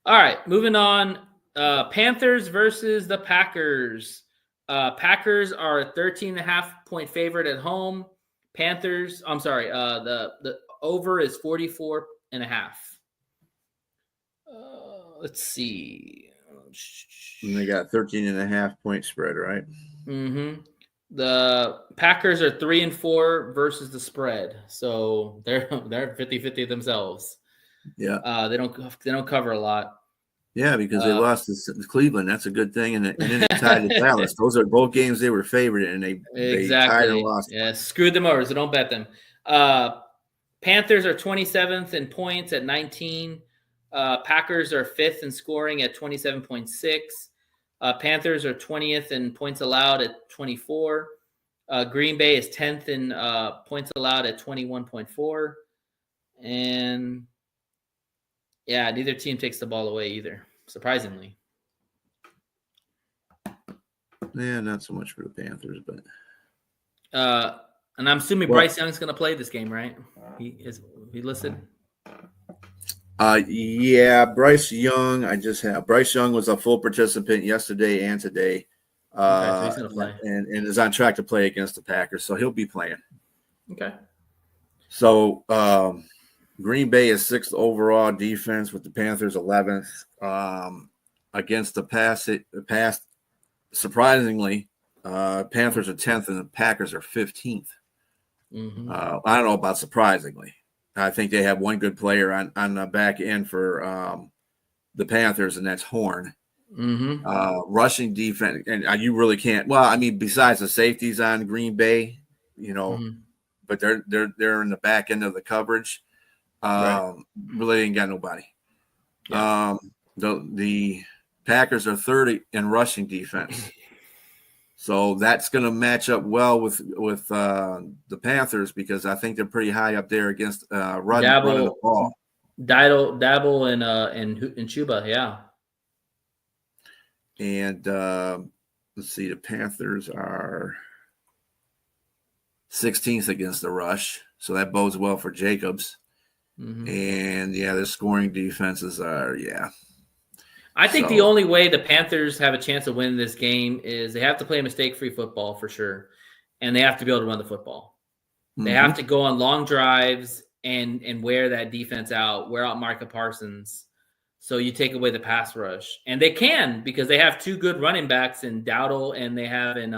all right, moving on. Panthers versus the Packers. Packers are a 13.5-point favorite at home. Panthers, I'm sorry, the over is 44.5. Let's see. And they got 13.5-point spread, right? The Packers are 3-4 versus the spread, so they're 50-50 themselves. Yeah, they don't cover a lot. Yeah, because they lost to Cleveland. That's a good thing, and then they tied to Dallas. Those are both games they were favored in, and they tied and lost. Yeah, screwed them over, so don't bet them. Panthers are 27th in points at 19. Packers are 5th in scoring at 27.6. Panthers are 20th in points allowed at 24. Green Bay is 10th in points allowed at 21.4. And neither team takes the ball away either, surprisingly. Yeah, not so much for the Panthers, but. And I'm assuming Bryce Young's going to play this game, right? He listed. Yeah, Bryce Young. Bryce Young was a full participant yesterday and today. Okay, so he's gonna play. And is on track to play against the Packers, so he'll be playing. Okay. So Green Bay is 6th overall defense with the Panthers 11th. Against the pass, surprisingly, Panthers are 10th and the Packers are 15th. Mm-hmm. I don't know about surprisingly. I think they have one good player on the back end for the Panthers, and that's Horn. Mm-hmm. Rushing defense, and you really can't. Well, I mean, besides the safeties on Green Bay, but they're in the back end of the coverage. Right. Really ain't got nobody. Yeah. The Packers are 30 in rushing defense. So that's going to match up well with the Panthers because I think they're pretty high up there against running the ball. Dabble and Chuba, yeah. And let's see, the Panthers are 16th against the rush, so that bodes well for Jacobs. Mm-hmm. And their scoring defenses are I think the only way the Panthers have a chance of winning this game is they have to play mistake-free football for sure, and they have to be able to run the football. Mm-hmm. They have to go on long drives and wear that defense out, wear out Micah Parsons, so you take away the pass rush. And they can because they have two good running backs in Dowdle and they have in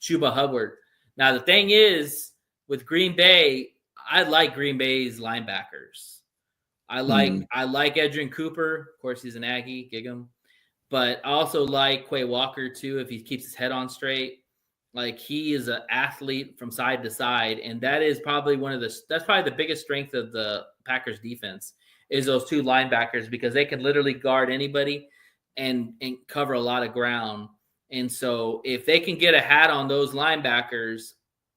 Chuba Hubbard. Now, the thing is, with Green Bay, I like Green Bay's linebackers. I like Edgerrin Cooper. Of course, he's an Aggie, gig him. But I also like Quay Walker, too, if he keeps his head on straight. Like, he is an athlete from side to side, and that is probably that's probably the biggest strength of the Packers defense is those two linebackers because they can literally guard anybody and cover a lot of ground. And so if they can get a hat on those linebackers,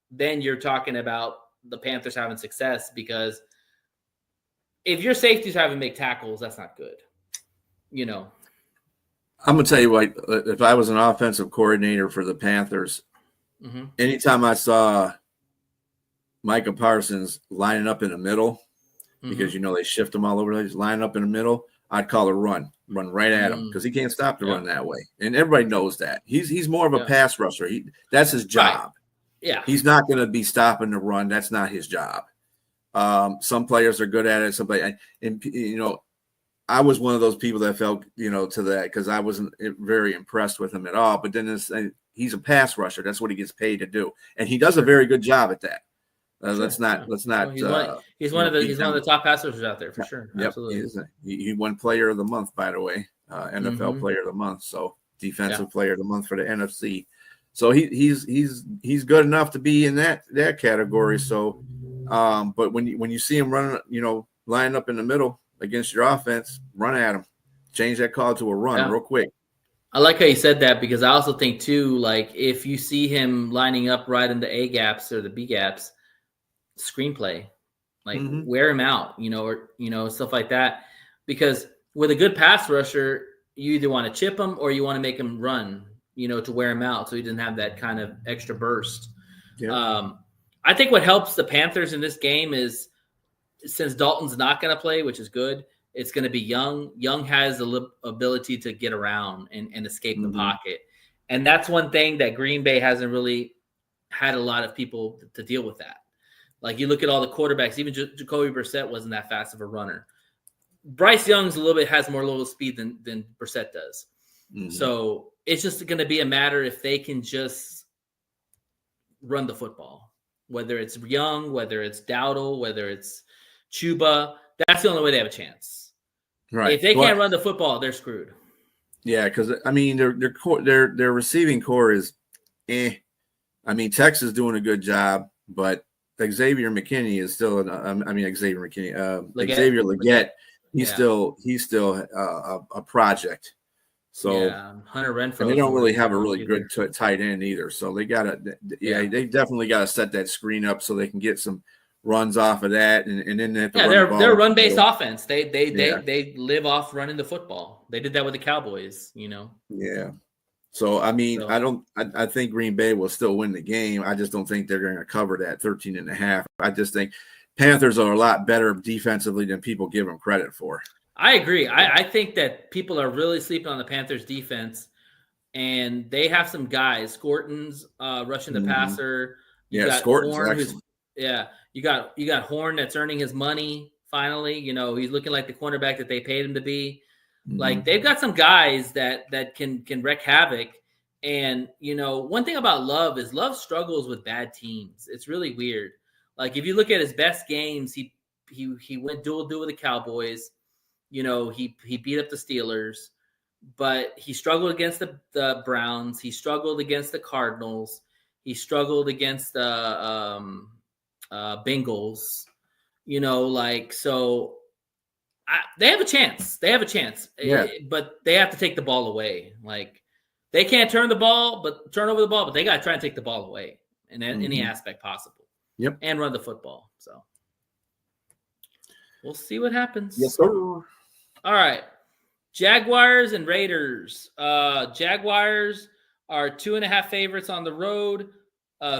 then you're talking about the Panthers having success because if your safeties are having to make tackles, that's not good. I'm going to tell you what, if I was an offensive coordinator for the Panthers, anytime I saw Micah Parsons lining up in the middle, because they shift him all over the place, lining up in the middle, I'd call a run right at him because he can't stop the run that way, and everybody knows that. He's more of a pass rusher. That's his job. Right. Yeah, he's not going to be stopping the run. That's not his job. Some players are good at it. Somebody, and I was one of those people that felt to that because I wasn't very impressed with him at all. But then he's a pass rusher. That's what he gets paid to do, and he does a very good job at that. Let's not. Well, he's one of the top pass rushers out there for sure. Yep, Absolutely. He won Player of the Month, by the way, NFL Player of the Month. So Defensive Player of the Month for the NFC. So he's good enough to be in that category. So, but when you see him running, lining up in the middle against your offense, run at him, change that call to a run real quick. I like how you said that because I also think too, like if you see him lining up right in the A gaps or the B gaps, screenplay, like wear him out, or stuff like that. Because with a good pass rusher, you either want to chip him or you want to make him run, to wear him out so he doesn't have that kind of extra burst. Yeah. I think what helps the Panthers in this game is since Dalton's not going to play, which is good, it's going to be Young. Young has the ability to get around and escape the pocket. And that's one thing that Green Bay hasn't really had a lot of people to deal with that. Like you look at all the quarterbacks, even Jacoby Brissett wasn't that fast of a runner. Bryce Young's has more little speed than Brissett does. So it's just going to be a matter if they can just run the football, whether it's Young, whether it's Dowdle, whether it's Chuba. That's the only way they have a chance. Right. If they can't run the football, they're screwed. Yeah, because I mean their receiving core is I mean Texas is doing a good job, but Xavier McKinney is still Xavier Legette. He's still a project. So Hunter Renfrow. And they don't really have a really good tight end either. So they they definitely got to set that screen up so they can get some runs off of that, and then they have to they're a run-based offense. They live off running the football. They did that with the Cowboys, Yeah. So I mean, I think Green Bay will still win the game. I just don't think they're going to cover that 13.5. I just think Panthers are a lot better defensively than people give them credit for. I agree. I think that people are really sleeping on the Panthers defense, and they have some guys. Scorton's rushing the passer. You got Scorton's Horn, excellent. you got Horn that's earning his money finally. You know, he's looking like the cornerback that they paid him to be. Like they've got some guys that can wreak havoc. And you know, one thing about Love is Love struggles with bad teams. It's really weird. Like if you look at his best games, he went dual with the Cowboys. You know, he beat up the Steelers, but he struggled against the Browns. He struggled against the Cardinals. He struggled against the Bengals. You know, like so. They have a chance. They have a chance. Yeah. But they have to take the ball away. Like they can't turn over the ball, but they got to try and take the ball away in any aspect possible. Yep. And run the football. So we'll see what happens. Yes, sir. All right. Jaguars and Raiders. Jaguars are 2.5 favorites on the road.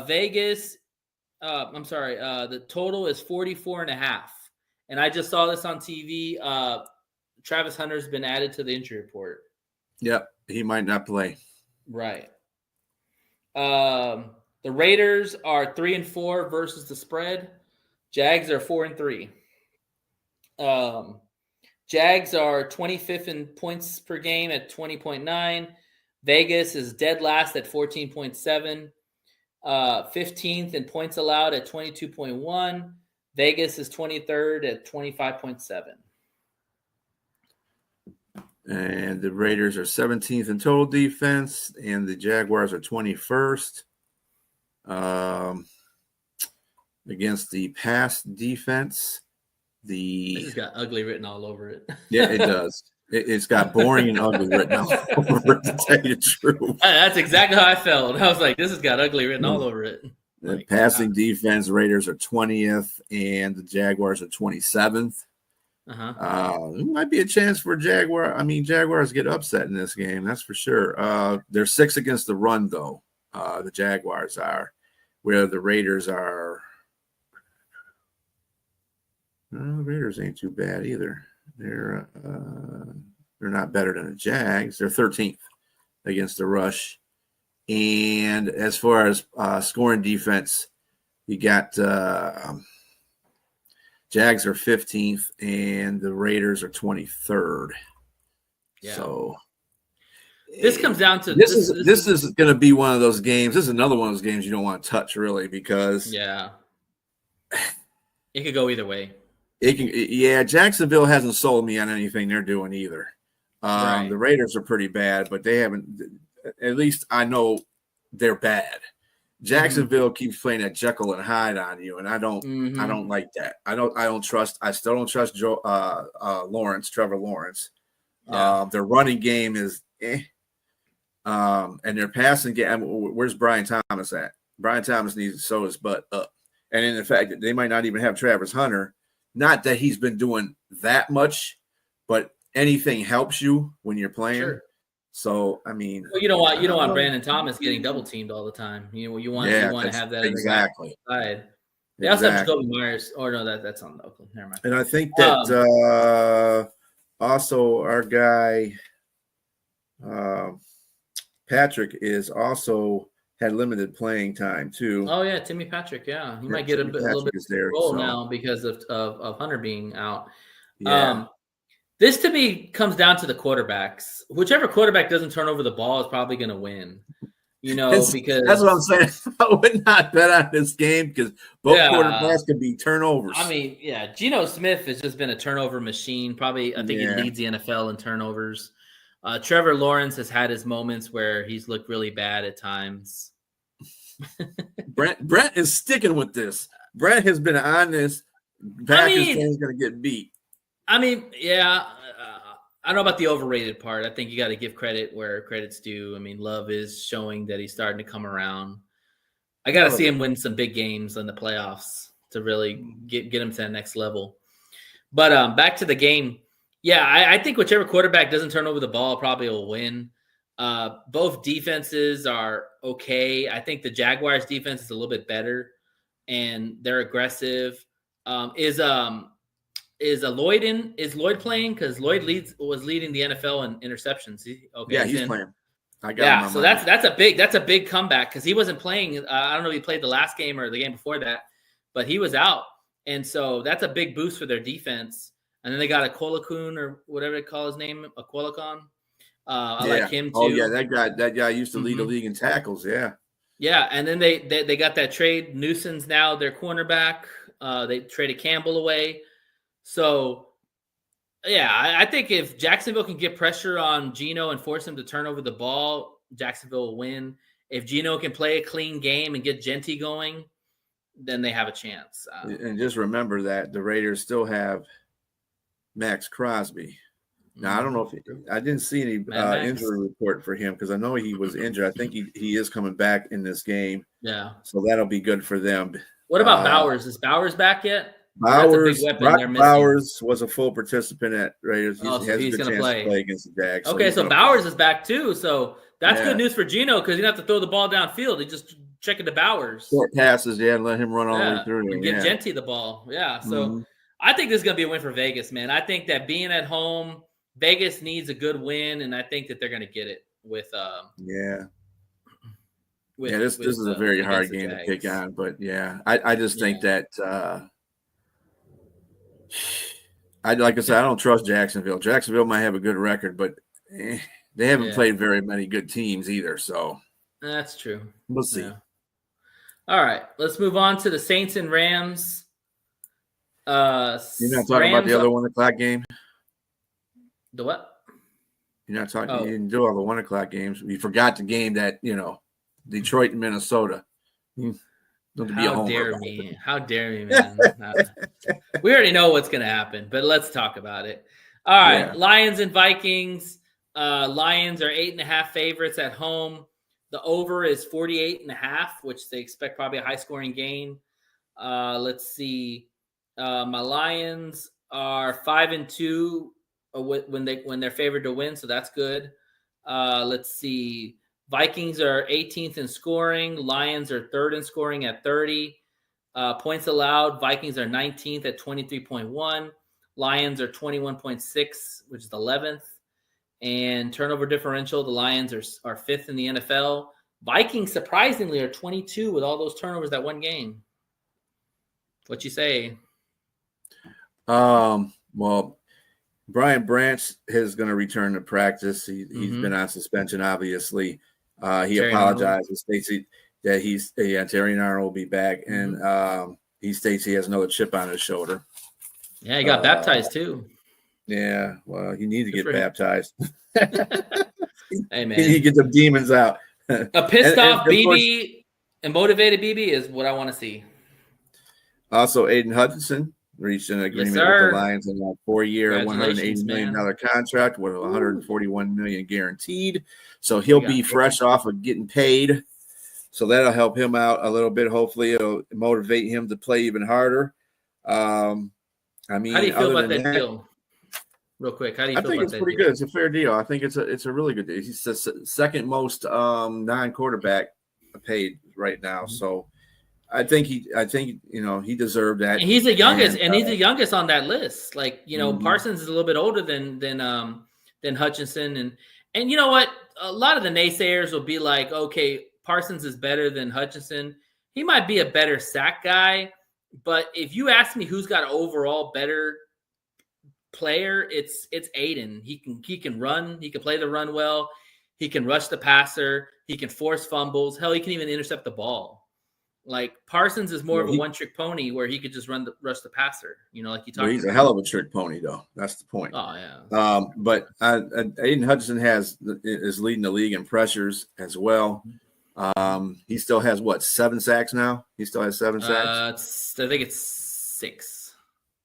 Vegas. The total is 44.5. And I just saw this on TV. Travis Hunter's been added to the injury report. Yep, he might not play. Right. The Raiders are 3-4 versus the spread. Jags are 4-3. Jags are 25th in points per game at 20.9. Vegas is dead last at 14.7. 15th in points allowed at 22.1. Vegas is 23rd at 25.7. And the Raiders are 17th in total defense, and the Jaguars are 21st against the pass defense. This has got ugly written all over it. Yeah, it does. It's got boring and ugly written all over it, to tell you the truth. That's exactly how I felt. I was like, this has got ugly written all over it. The passing defense, Raiders are 20th, and the Jaguars are 27th. It might be a chance for Jaguars get upset in this game. That's for sure. They're 6th against the run, though. The Jaguars are, where the Raiders are. The Raiders ain't too bad either. They're not better than the Jags. They're 13th against the rush. And as far as scoring defense, you got Jags are 15th and the Raiders are 23rd. Yeah. So this comes down to this is going to be one of those games. This is another one of those games you don't want to touch, really, because it could go either way. It can. Yeah, Jacksonville hasn't sold me on anything they're doing either. Right. The Raiders are pretty bad, but they haven't. At least I know they're bad. Jacksonville keeps playing that Jekyll and Hyde on you, and I don't. I don't like that. I still don't trust Trevor Lawrence. Yeah. Their running game is and their passing game. Where's Brian Thomas at? Brian Thomas needs to sew his butt up. And in fact, they might not even have Travis Hunter. Not that he's been doing that much, but anything helps you when you're playing. Sure. So you don't want Brandon Thomas getting double teamed all the time. You want to have that exactly. Side. They also have Jacoby Myers. Or no, that's on Oakland. Never mind. And I think that also our guy Patrick is also had limited playing time too. Oh yeah, Timmy Patrick. Yeah, he might get a little bit of role now because of Hunter being out. Yeah. This to me comes down to the quarterbacks. Whichever quarterback doesn't turn over the ball is probably going to win. Because that's what I'm saying. I would not bet on this game because both quarterbacks could be turnovers. Geno Smith has just been a turnover machine. Probably, I think he leads the NFL in turnovers. Trevor Lawrence has had his moments where he's looked really bad at times. Brent is sticking with this. Brent has been on this. Packers is going to get beat. I don't know about the overrated part. I think you got to give credit where credit's due. Love is showing that he's starting to come around. I got to see him win some big games in the playoffs to really get him to that next level. But back to the game. Yeah, I think whichever quarterback doesn't turn over the ball probably will win. Both defenses are okay. I think the Jaguars defense is a little bit better, and they're aggressive. Is Lloyd playing? Because Lloyd was leading the NFL in interceptions. He's playing. I got him on so mine. that's a big comeback because he wasn't playing. I don't know if he played the last game or the game before that, but he was out, and so that's a big boost for their defense. And then they got Akolakun or whatever they call his name, Akolakon. I like him too. Oh yeah, that guy used to lead the league in tackles. Yeah. Yeah, and then they got that trade. Newson's now their cornerback. They traded Campbell away. So, yeah, I think if Jacksonville can get pressure on Geno and force him to turn over the ball, Jacksonville will win. If Geno can play a clean game and get Genty going, then they have a chance. And just remember that the Raiders still have Max Crosby. Now, I don't know if I didn't see any injury report for him because I know he was injured. I think he is coming back in this game. Yeah. So that'll be good for them. What about Bowers? Is Bowers back yet? Bowers was a full participant at Raiders. He has a good chance to play against the Jags. Okay, so Bowers is back too. So that's good news for Geno because you don't have to throw the ball downfield. You just check it to Bowers. Short passes, and let him run all the way through. And get Genty the ball. Yeah. So I think this is going to be a win for Vegas, man. I think that being at home, Vegas needs a good win, and I think that they're going to get it with this is a very hard game to pick on, but I just think that like I said, I don't trust Jacksonville. Jacksonville might have a good record, but they haven't played very many good teams either. So that's true. We'll see. Yeah. All right, let's move on to the Saints and Rams. You're not talking about the other 1 o'clock game? The what? You're not talking. You didn't do all the 1 o'clock games. You forgot the game that Detroit and Minnesota. How dare me? How dare me, man? We already know what's going to happen, but let's talk about it. All right, Lions and Vikings. Lions are 8.5 favorites at home. The over is 48.5, which they expect probably a high-scoring game. Let's see. My Lions are 5-2 when they're favored to win, so that's good. Let's see. Vikings are 18th in scoring. Lions are 3rd in scoring at 30. Points allowed. Vikings are 19th at 23.1. Lions are 21.6, which is 11th. And turnover differential, the Lions are 5th in the NFL. Vikings, surprisingly, are 22 with all those turnovers that one game. What you say? Well, Brian Branch is going to return to practice. He's been on suspension, obviously. He apologized and states that Terry Arnold will be back, and he states he has another chip on his shoulder. Yeah, he got baptized too. Yeah, well, he needs to get baptized. Hey, man. He needs to get the demons out. A pissed off BB and motivated BB is what I want to see. Also, Aiden Hutchinson reached an agreement with the Lions on a 4-year, $180 million contract with $141 million guaranteed. So he'll be fresh off of getting paid. So that'll help him out a little bit. Hopefully, it'll motivate him to play even harder. How do you feel about that deal? Real quick, how do you feel about that? I think it's pretty good. It's a fair deal. I think it's a really good deal. He's the second most non-quarterback paid right now. So I think he deserved that. And he's the youngest, he's the youngest on that list. Like, Parsons is a little bit older than Hutchinson, and you know what? A lot of the naysayers will be like, okay, Parsons is better than Hutchinson. He might be a better sack guy, but if you ask me who's got an overall better player, it's Aiden. He can run. He can play the run well. He can rush the passer. He can force fumbles. Hell, he can even intercept the ball. Like Parsons is more of a one-trick pony where he could just rush the passer. Like you talked about. He's a hell of a trick pony, though. That's the point. Oh yeah. But Aiden Hutchinson is leading the league in pressures as well. He still has 7 sacks now? He still has 7 sacks? I think it's 6.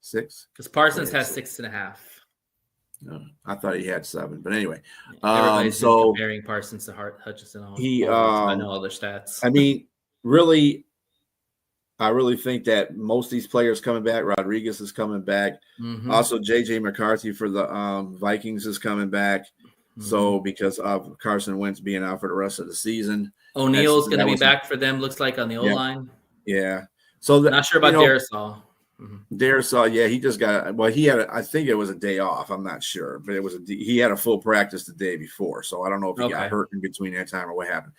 6? Because Parsons has 6.5. No, I thought he had 7, but anyway. Everybody's comparing Parsons to Hutchinson. I know all their stats. I mean, I really think that most of these players coming back. Rodriguez is coming back. Also, J.J. McCarthy for the Vikings is coming back. So because of Carson Wentz being out for the rest of the season. O'Neill's going to be back for them, looks like, on the O-line. Yeah. So not sure about Darisaw. he just got. Well, he had. I think it was a day off. I'm not sure, but it was he had a full practice the day before, so I don't know if he got hurt in between that time or what happened.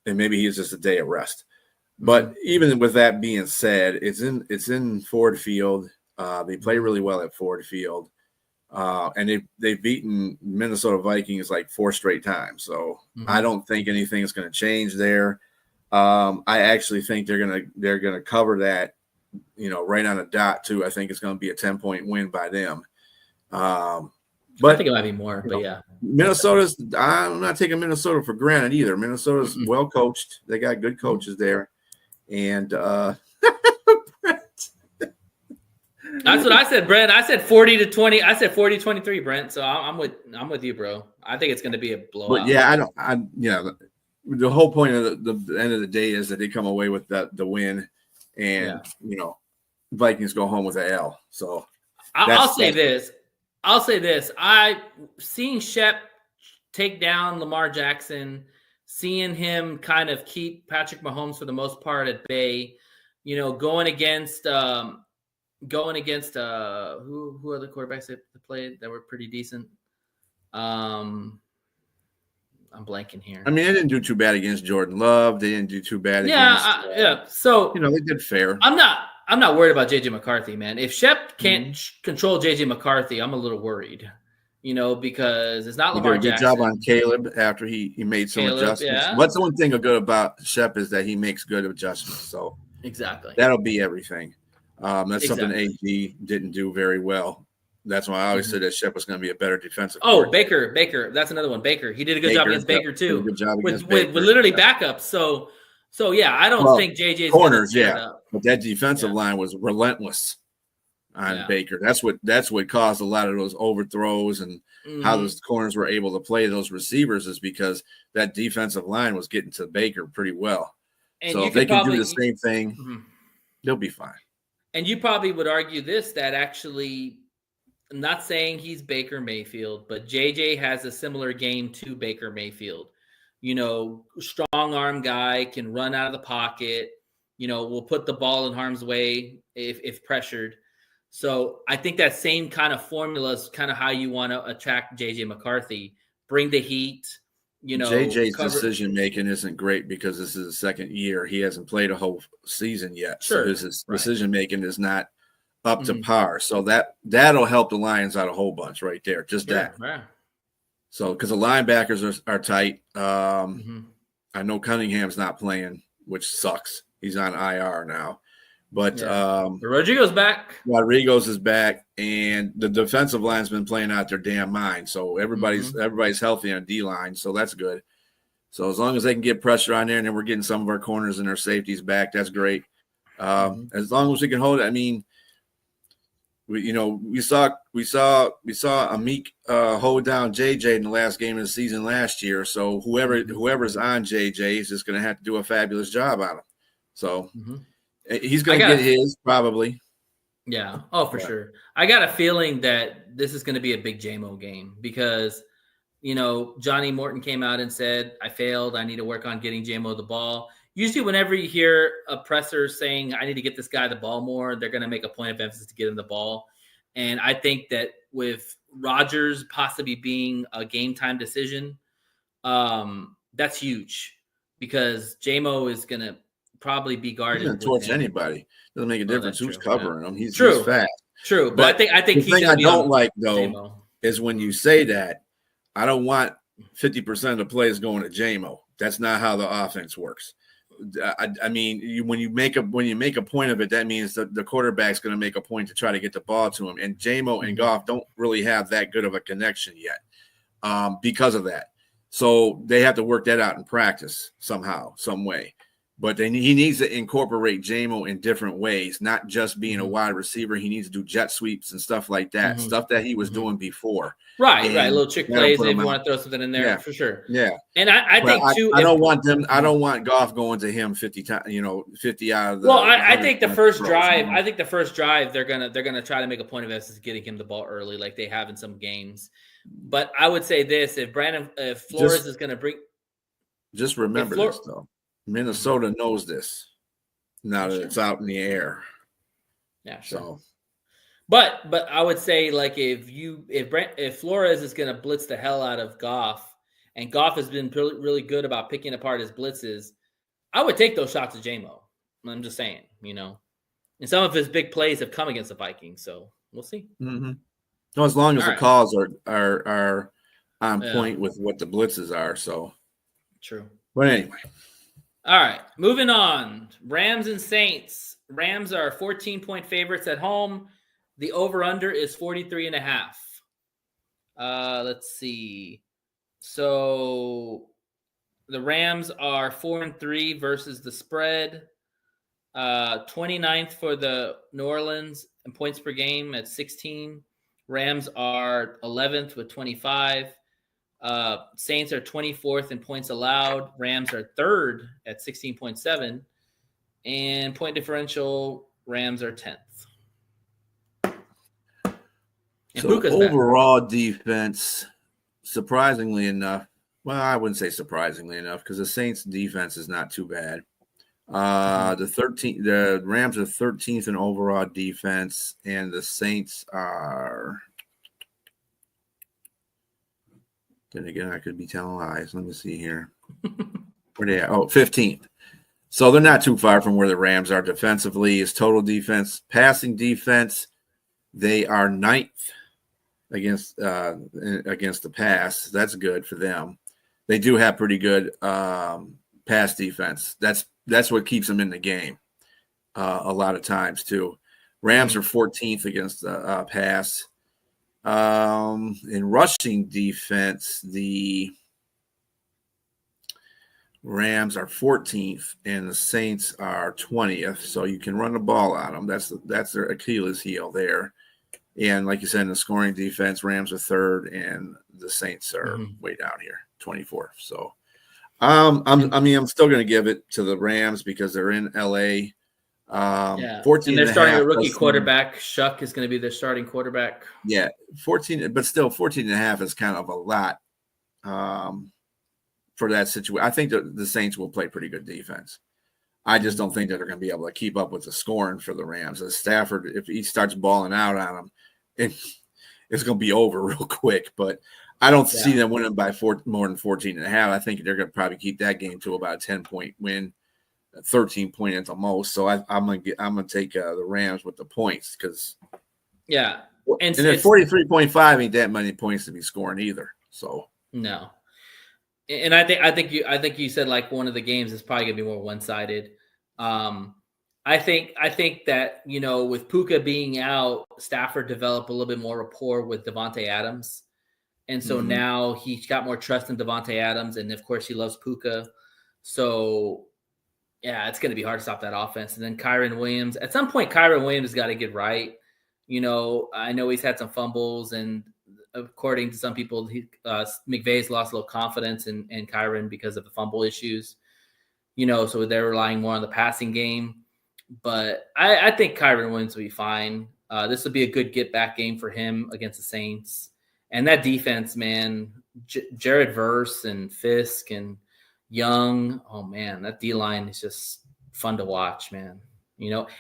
And maybe he's just a day of rest. But even with that being said, it's in Ford Field. They play really well at Ford Field, and they've beaten Minnesota Vikings like 4 straight times. So I don't think anything's going to change there. I actually think they're gonna cover that, right on the dot too. I think it's going to be a 10-point win by them. But I think it might be more, but yeah. I'm not taking Minnesota for granted either. Minnesota's well coached. They got good coaches there. And that's what I said, Brent. I said 40-20. I said 40-23, Brent. So I'm with you, bro. I think it's going to be a blowout. But yeah, the whole point of the end of the day is that they come away with the win, and Vikings go home with an L. So I'll say this. I seeing Shep take down Lamar Jackson, seeing him kind of keep Patrick Mahomes for the most part at bay, going against who are the quarterbacks that played that were pretty decent. I'm blanking here. I mean, they didn't do too bad against Jordan Love. They didn't do too bad against So they did fair. I'm not worried about JJ McCarthy, man. If Shep can't control JJ McCarthy, I'm a little worried. Because it's not Lamar Jackson. Good job on Caleb after he made some adjustments. Yeah. What's the one thing good about Shep is that he makes good adjustments. So exactly, that'll be everything. That's something AD didn't do very well. That's why I always said that Shep was going to be a better defensive. Oh, Baker, that's another one. Baker, he did a good job against Baker too. Good job with literally backups. So yeah, I don't think JJ's corners. But that defensive line was relentless on Baker. That's what caused a lot of those overthrows and how those corners were able to play those receivers is because that defensive line was getting to Baker pretty well. And so if they can do the same thing, they'll be fine. And you probably would argue that actually, I'm not saying he's Baker Mayfield, but JJ has a similar game to Baker Mayfield. Strong arm guy, can run out of the pocket, will put the ball in harm's way if pressured. So I think that same kind of formula is kind of how you want to attract JJ McCarthy. Bring the heat, JJ's decision making isn't great because this is his second year. He hasn't played a whole season yet. Sure. So his decision making is not up to par. So that'll help the Lions out a whole bunch right there. Just that. Yeah. So because the linebackers are tight. I know Cunningham's not playing, which sucks. He's on IR now. But Rodrigo's back. Rodrigo's is back, and the defensive line's been playing out their damn mind. So everybody's healthy on D-line, so that's good. So as long as they can get pressure on there, and then we're getting some of our corners and our safeties back, that's great. As long as we can hold it. I mean, we saw Amik hold down JJ in the last game of the season last year. So whoever's on JJ is just going to have to do a fabulous job on him. So. He's going to get his probably. Yeah. Oh, for sure. I got a feeling that this is going to be a big JMO game because, Johnny Morton came out and said, I failed. I need to work on getting JMO the ball. Usually whenever you hear a presser saying, I need to get this guy the ball more, they're going to make a point of emphasis to get him the ball. And I think that with Rodgers possibly being a game time decision, that's huge because JMO is going to probably be guarded. He doesn't torch anybody. Doesn't make a difference who's covering him. He's fast. True, but I think the thing I don't like though is when you say that. I don't want 50% of the plays going to JMO. That's not how the offense works. I mean, when you make a point of it, that means that the quarterback's going to make a point to try to get the ball to him. And JMO and Goff don't really have that good of a connection yet because of that. So they have to work that out in practice somehow, some way. But he needs to incorporate JMO in different ways, not just being a wide receiver. He needs to do jet sweeps and stuff like that, stuff that he was doing before. Right. Little trick plays if you want to throw something in there, for sure. Yeah. And I think too. I don't want Goff going to him 50 times. 50 out of the. Well, I think the first drive. I think the first drive they're gonna try to make a point of emphasis getting him the ball early, like they have in some games. But I would say this: if Flores is gonna bring, just remember this though. Minnesota knows this now that it's out in the air. Yeah, sure. So, But I would say like if Flores is going to blitz the hell out of Goff, and Goff has been really good about picking apart his blitzes, I would take those shots at JMO. I'm just saying, and some of his big plays have come against the Vikings, so we'll see. no, as long as All the right. calls are on Yeah. point with what the blitzes are. So, True. but anyway, All right, moving on. Rams and Saints. Rams are 14-point favorites at home. The over-under is 43.5. Let's see. So the Rams are 4-3 versus the spread. 29th for the New Orleans in points per game at 16. Rams are 11th with 25. Saints are 24th in points allowed. Rams are third at 16.7. And point differential, Rams are 10th. And so Puka's back. overall defense, surprisingly enough, well, I wouldn't say surprisingly enough because the Saints defense is not too bad. The Rams are 13th in overall defense, and the Saints are. Then again, I could be telling lies. Let me see here. Where they at? Oh, 15th. So they're not too far from where the Rams are defensively. Is total defense, passing defense, they are 9th against the pass. That's good for them. They do have pretty good pass defense. That's what keeps them in the game a lot of times too. Rams are 14th against the pass. In rushing defense, the Rams are 14th and the Saints are 20th. So you can run the ball on them. That's their Achilles heel there. And like you said, in the scoring defense, Rams are third and the Saints are way down here, 24th. So I'm still going to give it to the Rams because they're in LA. 14 and they're starting a rookie plus quarterback. Shuck is going to be their starting quarterback. Yeah, 14, but still 14 and a half is kind of a lot for that situation. I think the Saints will play pretty good defense. I just don't think that they're going to be able to keep up with the scoring for the Rams. As Stafford, if he starts balling out on them, it's going to be over real quick. But I don't see them winning by more than 14 and a half. I think they're going to probably keep that game to about a 10-point win. 13 point at the most, so I'm gonna take the Rams with the points because and then 43.5 ain't that many points to be scoring either. So no, and I think you said like one of the games is probably gonna be more one sided. I think that with Puka being out, Stafford developed a little bit more rapport with Devontae Adams, and so now he's got more trust in Devontae Adams, and of course he loves Puka, so. Yeah, it's going to be hard to stop that offense. And then Kyren Williams. At some point, Kyren Williams has got to get right. I know he's had some fumbles, and according to some people, McVay's lost a little confidence in Kyren because of the fumble issues. So they're relying more on the passing game. But I think Kyren Williams will be fine. This will be a good get-back game for him against the Saints. And that defense, man, Jared Verse and Fisk and Young, oh man, that D-line is just fun to watch, man.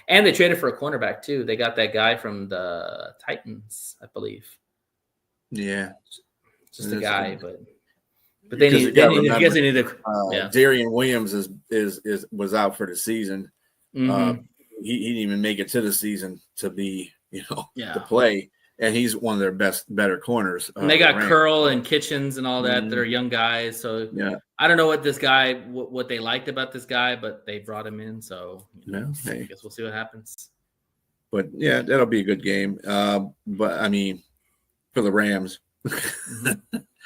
And they traded for a cornerback too. They got that guy from the Titans, I believe. Yeah, just a guy, but they need to. Darian Williams was out for the season. He didn't even make it to the season to be to play. And he's one of their better corners. And they got Curl and Kitchens and all that. They're young guys. So I don't know what they liked about this guy, but they brought him in. So I guess we'll see what happens. But yeah, that'll be a good game. But I mean, for the Rams,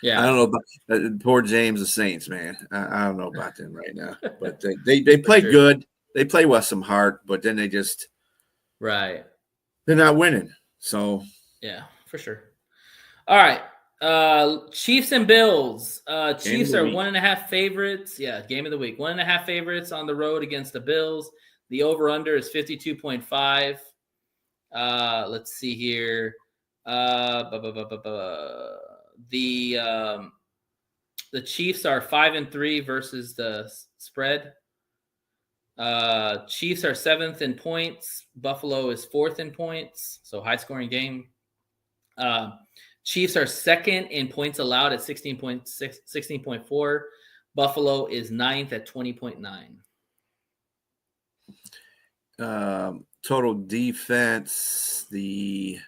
yeah, I don't know about poor James the Saints, man. I don't know about them right now. But they play good. They play with some heart, but then they just they're not winning. So. Yeah, for sure. All right. Chiefs and Bills. Chiefs are 1.5 favorites. Yeah, game of the week. 1.5 favorites on the road against the Bills. The over-under is 52.5. Let's see here. The Chiefs are 5-3 versus the spread. Chiefs are 7th in points. Buffalo is 4th in points. So high scoring game. Chiefs are 2nd in points allowed at 16.4. Buffalo is 9th at 20.9. Total defense, the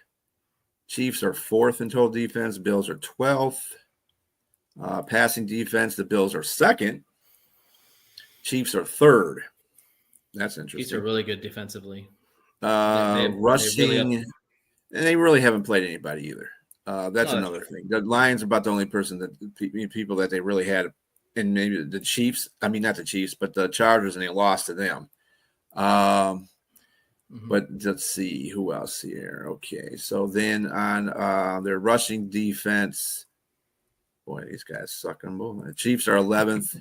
Chiefs are 4th in total defense. Bills are 12th. Passing defense, the Bills are 2nd. Chiefs are 3rd. That's interesting. Chiefs are really good defensively. Rushing, and they really haven't played anybody either. That's another thing. The Lions are about the only person that people that they really had, and maybe the Chiefs. I mean, not the Chiefs, but the Chargers, and they lost to them. But let's see who else here. Okay, so then on their rushing defense, boy, these guys suck on both. The Chiefs are 11th.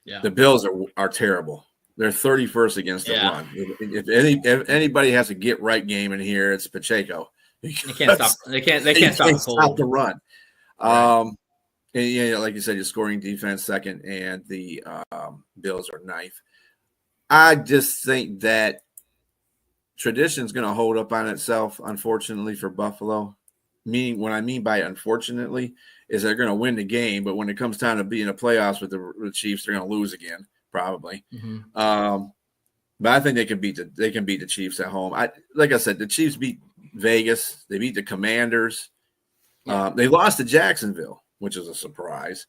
Yeah, the Bills are terrible. They're 31st against the run. If anybody has a get right game in here, it's Pacheco. They can't stop. They can't stop the run. Right. And like you said, your scoring defense 2nd, and the Bills are 9th. I just think that tradition is going to hold up on itself, unfortunately, for Buffalo. Meaning, what I mean by unfortunately is they're going to win the game, but when it comes time to be in the playoffs with the Chiefs, they're going to lose again, probably. But I think they can beat the Chiefs at home. Like I said, the Chiefs beat Vegas. They beat the Commanders. They lost to Jacksonville, which is a surprise.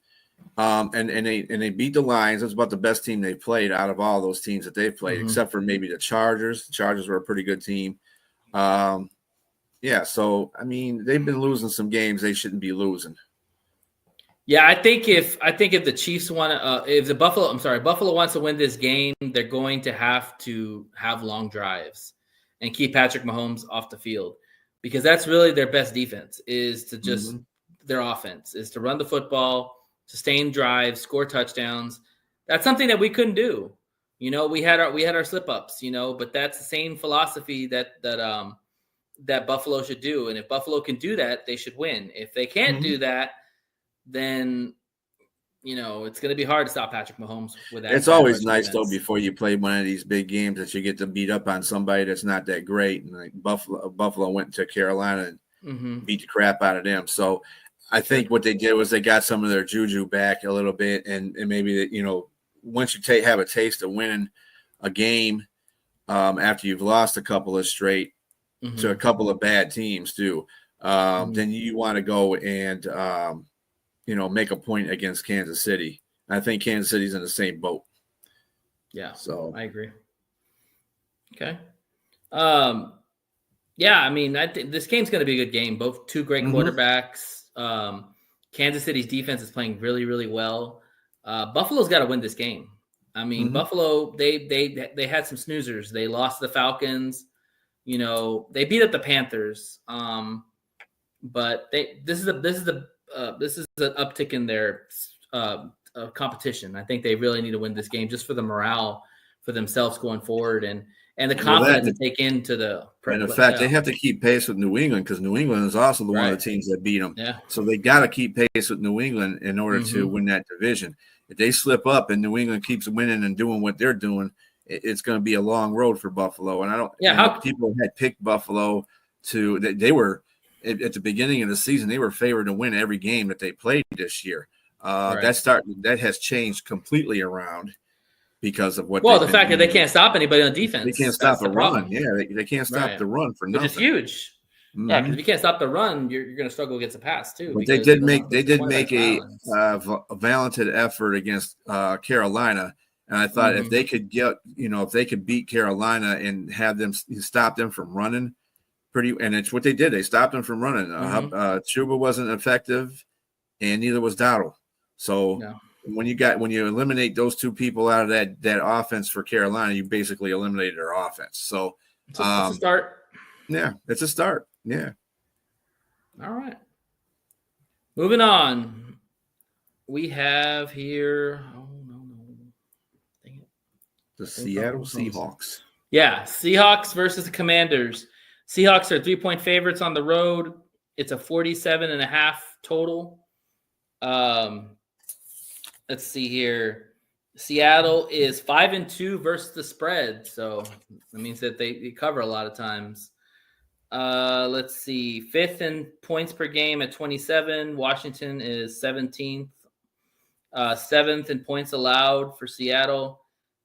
And they beat the Lions. That's about the best team they've played out of all those teams that they've played, except for maybe the Chargers. The Chargers were a pretty good team. So I mean, they've been losing some games they shouldn't be losing. Yeah, I think if the Chiefs want to, if the Buffalo wants to win this game, they're going to have long drives and keep Patrick Mahomes off the field, because that's really their best defense, is to just their offense is to run the football, sustain drives, score touchdowns. That's something that we couldn't do. We had our slip ups, but that's the same philosophy that Buffalo should do. And if Buffalo can do that, they should win. If they can't do that, then it's going to be hard to stop Patrick Mahomes with that. It's always nice though, before you play one of these big games, that you get to beat up on somebody that's not that great. And like Buffalo went to Carolina and beat the crap out of them. So I think what they did was they got some of their juju back a little bit, and maybe that once you have a taste of winning a game after you've lost a couple of straight to a couple of bad teams too, then you want to go and make a point against Kansas City. I think Kansas City's in the same boat. Yeah, so I agree. Okay. I mean, I think this game's going to be a good game. Both two great quarterbacks. Kansas City's defense is playing really, really well. Buffalo's got to win this game. I mean, Buffalo, they had some snoozers. They lost to the Falcons. They beat up the Panthers. But this is an uptick in their competition. I think they really need to win this game just for the morale for themselves going forward and the confidence to take into the. And in fact, they have to keep pace with New England, because New England is also one of the teams that beat them. Yeah. So they got to keep pace with New England in order to win that division. If they slip up and New England keeps winning and doing what they're doing, it's going to be a long road for Buffalo. And I don't. Yeah. People had picked Buffalo they were. At the beginning of the season, they were favored to win every game that they played this year. That has changed completely around because of what. Well, the fact that they can't stop anybody on defense. They can't stop the run. Yeah, they can't stop the run for nothing. Which is huge. Yeah, because if you can't stop the run, you're going to struggle against the pass too. But they did make a valiant effort against Carolina, and I thought if they could beat Carolina and have them stop them from running. And it's what they did. They stopped him from running. Chuba wasn't effective, and neither was Dowdle. So when you eliminate those two people out of that offense for Carolina, you basically eliminated their offense. So it's a start. Yeah, it's a start. Yeah. All right. Moving on. We have here. Oh no! Dang it. The Seattle Seahawks. Yeah, Seahawks versus the Commanders. Seahawks are 3-point favorites on the road. It's a 47.5 total. Let's see here. Seattle is 5-2 versus the spread, so that means that they cover a lot of times. Let's see, 5th in points per game at 27. Washington is 17th. 7th in points allowed for Seattle,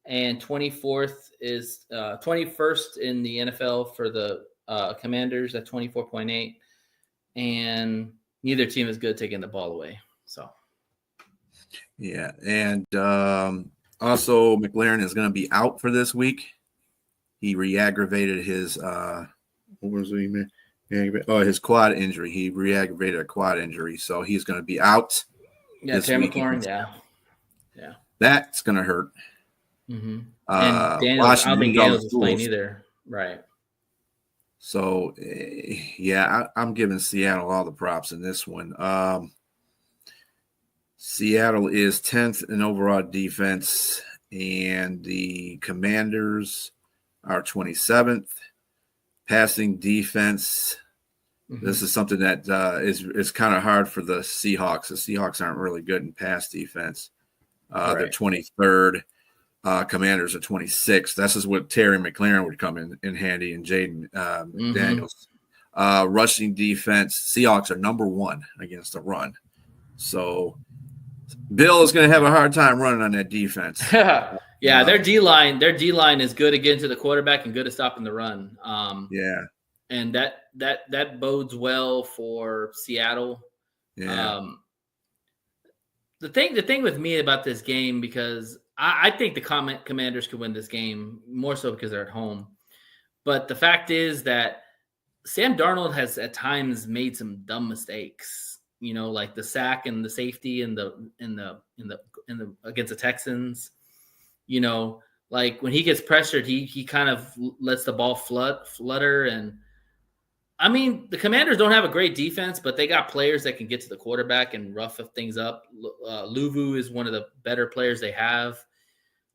and 24th is 21st in the NFL for the Commanders at 24.8. And neither team is good taking the ball away. So, yeah, and also McLaren is going to be out for this week. He re-aggravated his what was he mean? His quad injury. He re-aggravated a quad injury, so he's going to be out. yeah, Terry McLaurin, yeah, that's going to hurt. Mm-hmm. And Daniels, I don't think Daniels is playing either, right? So, yeah, I'm giving Seattle all the props in this one. Seattle is 10th in overall defense, and the Commanders are 27th. Passing defense. Mm-hmm. This is something that is kind of hard for the Seahawks. The Seahawks aren't really good in pass defense. Right. They're 23rd. Commanders are 26th. This is what Terry McLaurin would come in handy, and Jaden Daniels. Rushing defense, Seahawks are number 1 against the run. So Bill is going to have a hard time running on that defense. Yeah, their D-line is good at getting to the quarterback and good at stopping the run. Yeah. And that bodes well for Seattle. Yeah. The thing with me about this game, because I think the Commanders could win this game, more so because they're at home. But the fact is that Sam Darnold has at times made some dumb mistakes. You know, like the sack and the safety in the against the Texans. You know, like when he gets pressured, he kind of lets the ball flutter. And I mean, the Commanders don't have a great defense, but they got players that can get to the quarterback and rough things up. Luvu is one of the better players they have.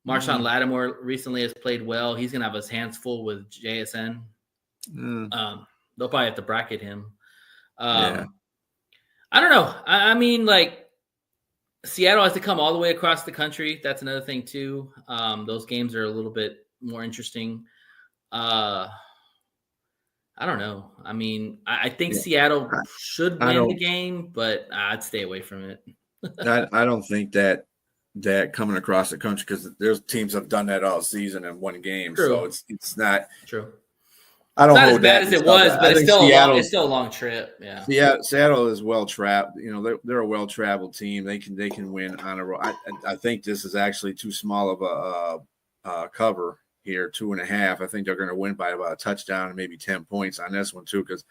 Marshawn Lattimore recently has played well. He's going to have his hands full with JSN. They'll probably have to bracket him. I don't know. I mean, like, Seattle has to come all the way across the country. That's another thing, too. Those games are a little bit more interesting. I don't know. I mean, I think Seattle should win the game, but I'd stay away from it. I don't think that coming across the country, because there's teams have done that all season in one game. True. So it's not true. I don't know as bad as it was, but it's still a long trip. Yeah. Seattle is well traveled. You know, they're a well traveled team. They can win on a road. I think this is actually too small of a cover here, 2.5. I think they're going to win by about a touchdown and maybe 10 points on this one too, because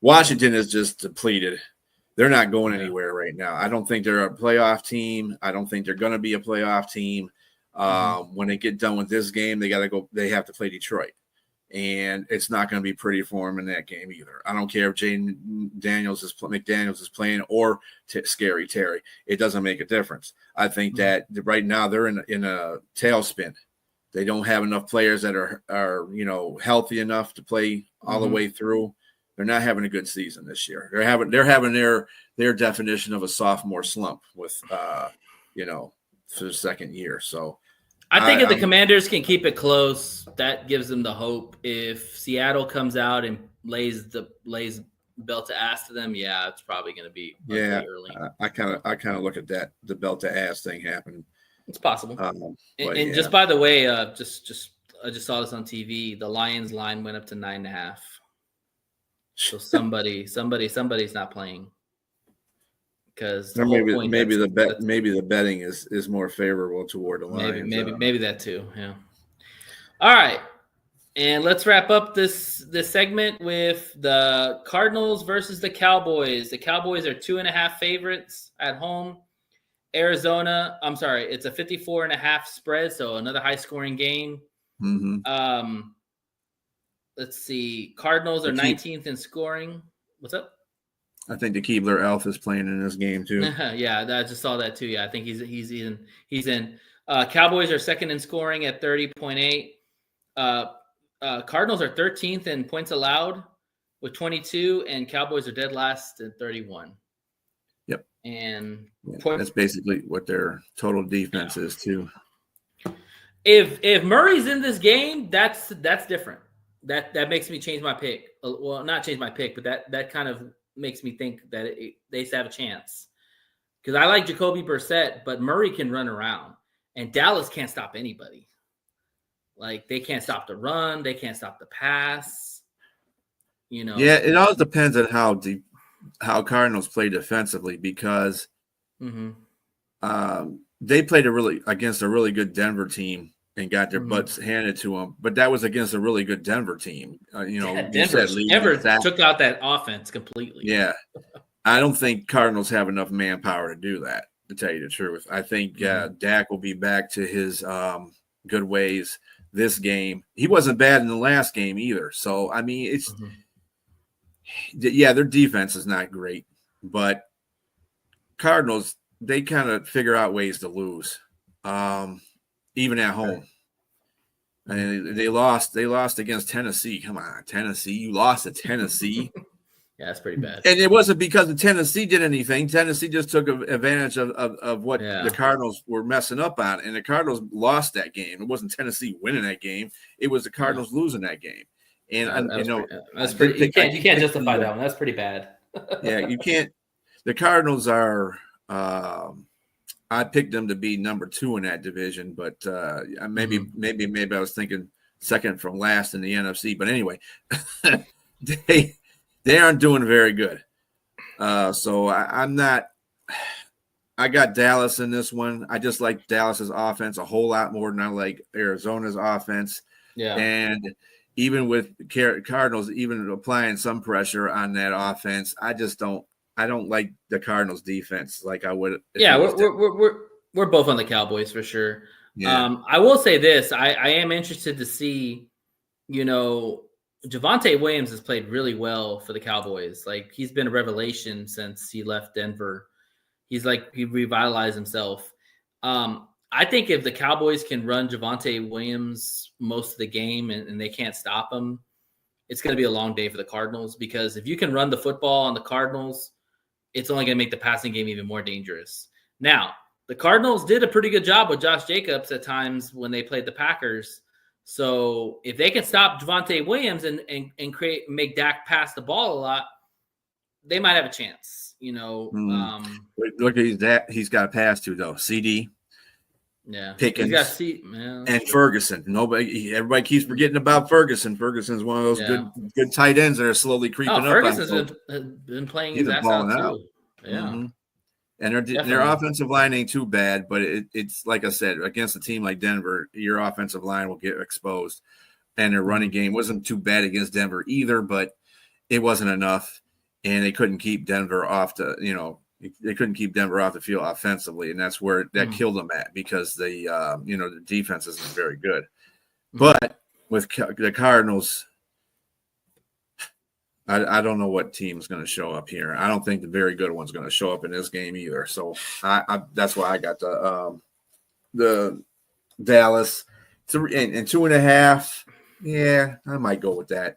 Washington is just depleted. They're not going anywhere right now. I don't think they're a playoff team. I don't think they're going to be a playoff team. When they get done with this game, they have to play Detroit. And it's not going to be pretty for him in that game either. I don't care if McDaniels is playing or Scary Terry. It doesn't make a difference. I think that right now they're in a tailspin. They don't have enough players that are healthy enough to play all the way through. They're not having a good season this year. They're having their definition of a sophomore slump with for the second year. So I think if the Commanders can keep it close, that gives them the hope. If Seattle comes out and lays belt to ass to them, it's probably going to be early. I kind of look at that, the belt to ass thing happening. It's possible. And just by the way, just I just saw this on TV. The Lions line went up to 9.5. So somebody's not playing. Because maybe the betting is more favorable toward the Lions. Maybe that too. Yeah. All right, and let's wrap up this segment with the Cardinals versus the Cowboys. The Cowboys are 2.5 favorites at home. Arizona, I'm sorry, it's a 54.5 spread, so another high scoring game. Let's see. Cardinals are 19th in scoring. What's up? I think the Keebler Elf is playing in this game too. Yeah, I just saw that too. Yeah, I think he's in. Cowboys are second in scoring at 30.8. Cardinals are 13th in points allowed with 22, and Cowboys are dead last at 31. Yep. And that's basically what their total defense is too. If Murray's in this game, that's different. That makes me change my pick. Well, not change my pick, but that kind of makes me think that they have a chance. Because I like Jacoby Brissett, but Murray can run around, and Dallas can't stop anybody. Like, they can't stop the run, they can't stop the pass. Yeah, it all depends on how Cardinals play defensively, because they played against a really good Denver team and got their butts handed to them, but that was against a really good Denver team. Denver took out that offense completely. Yeah, I don't think Cardinals have enough manpower to do that, to tell you the truth. I think Dak will be back to his good ways this game. He wasn't bad in the last game either. So, I mean, it's their defense is not great, but Cardinals, they kind of figure out ways to lose, even at home. And they lost against Tennessee. Come on, Tennessee. You lost to Tennessee. Yeah, that's pretty bad. And it wasn't because Tennessee did anything. Tennessee just took advantage of what the Cardinals were messing up on. And the Cardinals lost that game. It wasn't Tennessee winning that game. It was the Cardinals losing that game. And that's pretty. You can't justify that one. That's pretty bad. Yeah, you can't. The Cardinals are. I picked them to be number 2 in that division, but maybe I was thinking second from last in the NFC. But anyway, they aren't doing very good. So I'm not. I got Dallas in this one. I just like Dallas's offense a whole lot more than I like Arizona's offense. Yeah, and even with Cardinals, even applying some pressure on that offense, I don't like the Cardinals defense like I would. Yeah, we're both on the Cowboys for sure. Yeah. I will say this: I am interested to see, Javonte Williams has played really well for the Cowboys. Like, he's been a revelation since he left Denver. He revitalized himself. I think if the Cowboys can run Javonte Williams most of the game and they can't stop him, it's going to be a long day for the Cardinals, because if you can run the football on the Cardinals, it's only going to make the passing game even more dangerous. Now, the Cardinals did a pretty good job with Josh Jacobs at times when they played the Packers. So if they can stop Javonte Williams and make Dak pass the ball a lot, they might have a chance. Look at he's got a pass to, though. CD. Yeah, Pickens, and Ferguson. Everybody keeps forgetting about Ferguson. Ferguson's one of those good tight ends that are slowly creeping up. Ferguson's been playing his ass out too. Yeah, and their offensive line ain't too bad, but it's like I said, against a team like Denver, your offensive line will get exposed, and their running game wasn't too bad against Denver either, but it wasn't enough, and they couldn't keep Denver off They couldn't keep Denver off the field offensively, and that's where that killed them at, because the defense isn't very good. But with the Cardinals, I don't know what team is going to show up here. I don't think the very good one's going to show up in this game either. So that's why I got the Dallas 3 and 2.5. Yeah, I might go with that.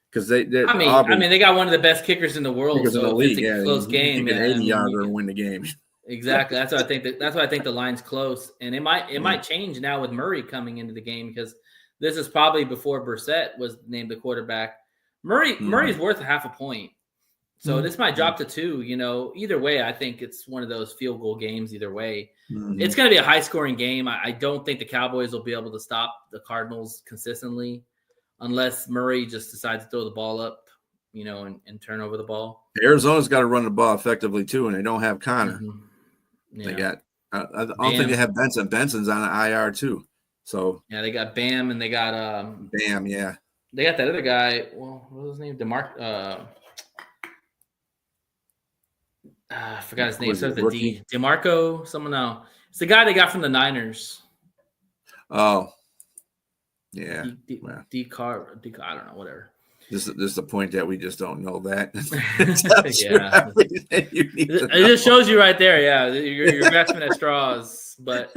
Because they got one of the best kickers in the world. So in the league, it's a close game. You can 80-yarder and win the game. Exactly. That's why I think the line's close, and it might change now with Murray coming into the game, because this is probably before Brissett was named the quarterback. Murray's worth half a point, so this might drop to 2. Either way, I think it's one of those field goal games. Either way, it's going to be a high scoring game. I don't think the Cowboys will be able to stop the Cardinals consistently, unless Murray just decides to throw the ball up, and turn over the ball. Arizona's got to run the ball effectively too, and they don't have Connor. Yeah. They got. I don't think they have Benson. Benson's on an IR too. So yeah, they got Bam, and they got Bam. Yeah, they got that other guy. Well, what was his name? I forgot his name. It starts with D. DeMarco. Someone else. It's the guy they got from the Niners. Oh. Yeah. D-Car, I don't know, whatever. This is the point that we just don't know that. Yeah. It just shows you right there. Yeah. You're grasping at straws. But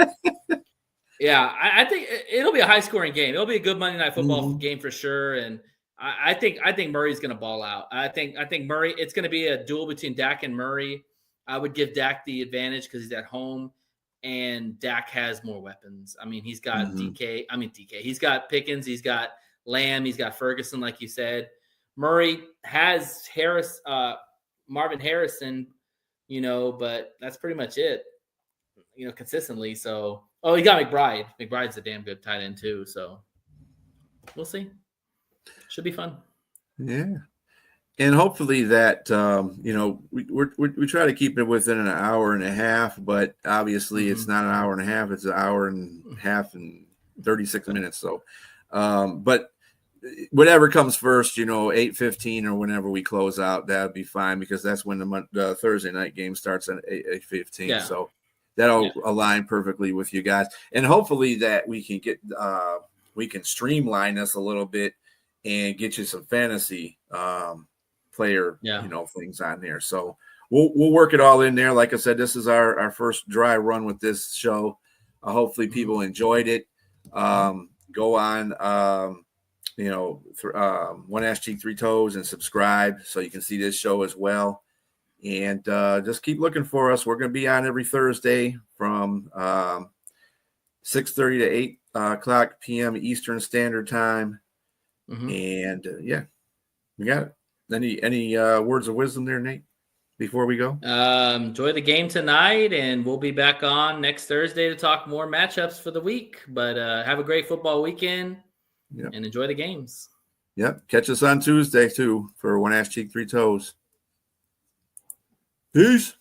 yeah, I think it'll be a high scoring game. It'll be a good Monday Night Football game for sure. And I think Murray's going to ball out. I think Murray, it's going to be a duel between Dak and Murray. I would give Dak the advantage because he's at home. and Dak has more weapons. I mean, he's got Mhm. DK. He's got Pickens. He's got Lamb. He's got Ferguson, like you said. Murray has Marvin Harrison, but that's pretty much it, consistently. So, he got McBride. McBride's a damn good tight end too. So we'll see. Should be fun. Yeah. And hopefully that, we try to keep it within an hour and a half, but obviously it's not an hour and a half, it's an hour and a half and 36 minutes. So, but whatever comes first, 8:15 or whenever we close out, that would be fine, because that's when the Thursday night game starts at 8:15. Yeah. So that'll align perfectly with you guys. And hopefully that we can we can streamline this a little bit and get you some fantasy player, things on there. So we'll work it all in there. Like I said, this is our first dry run with this show. Hopefully people enjoyed it. Go on, One Ass Cheek Three Toes, and subscribe so you can see this show as well. And just keep looking for us. We're going to be on every Thursday from 6:30 to 8 o'clock p.m. Eastern Standard Time. And we got it. Any words of wisdom there, Nate, before we go? Enjoy the game tonight, and we'll be back on next Thursday to talk more matchups for the week. But have a great football weekend and enjoy the games. Yep. Catch us on Tuesday too for One Ass Cheek Three Toes. Peace.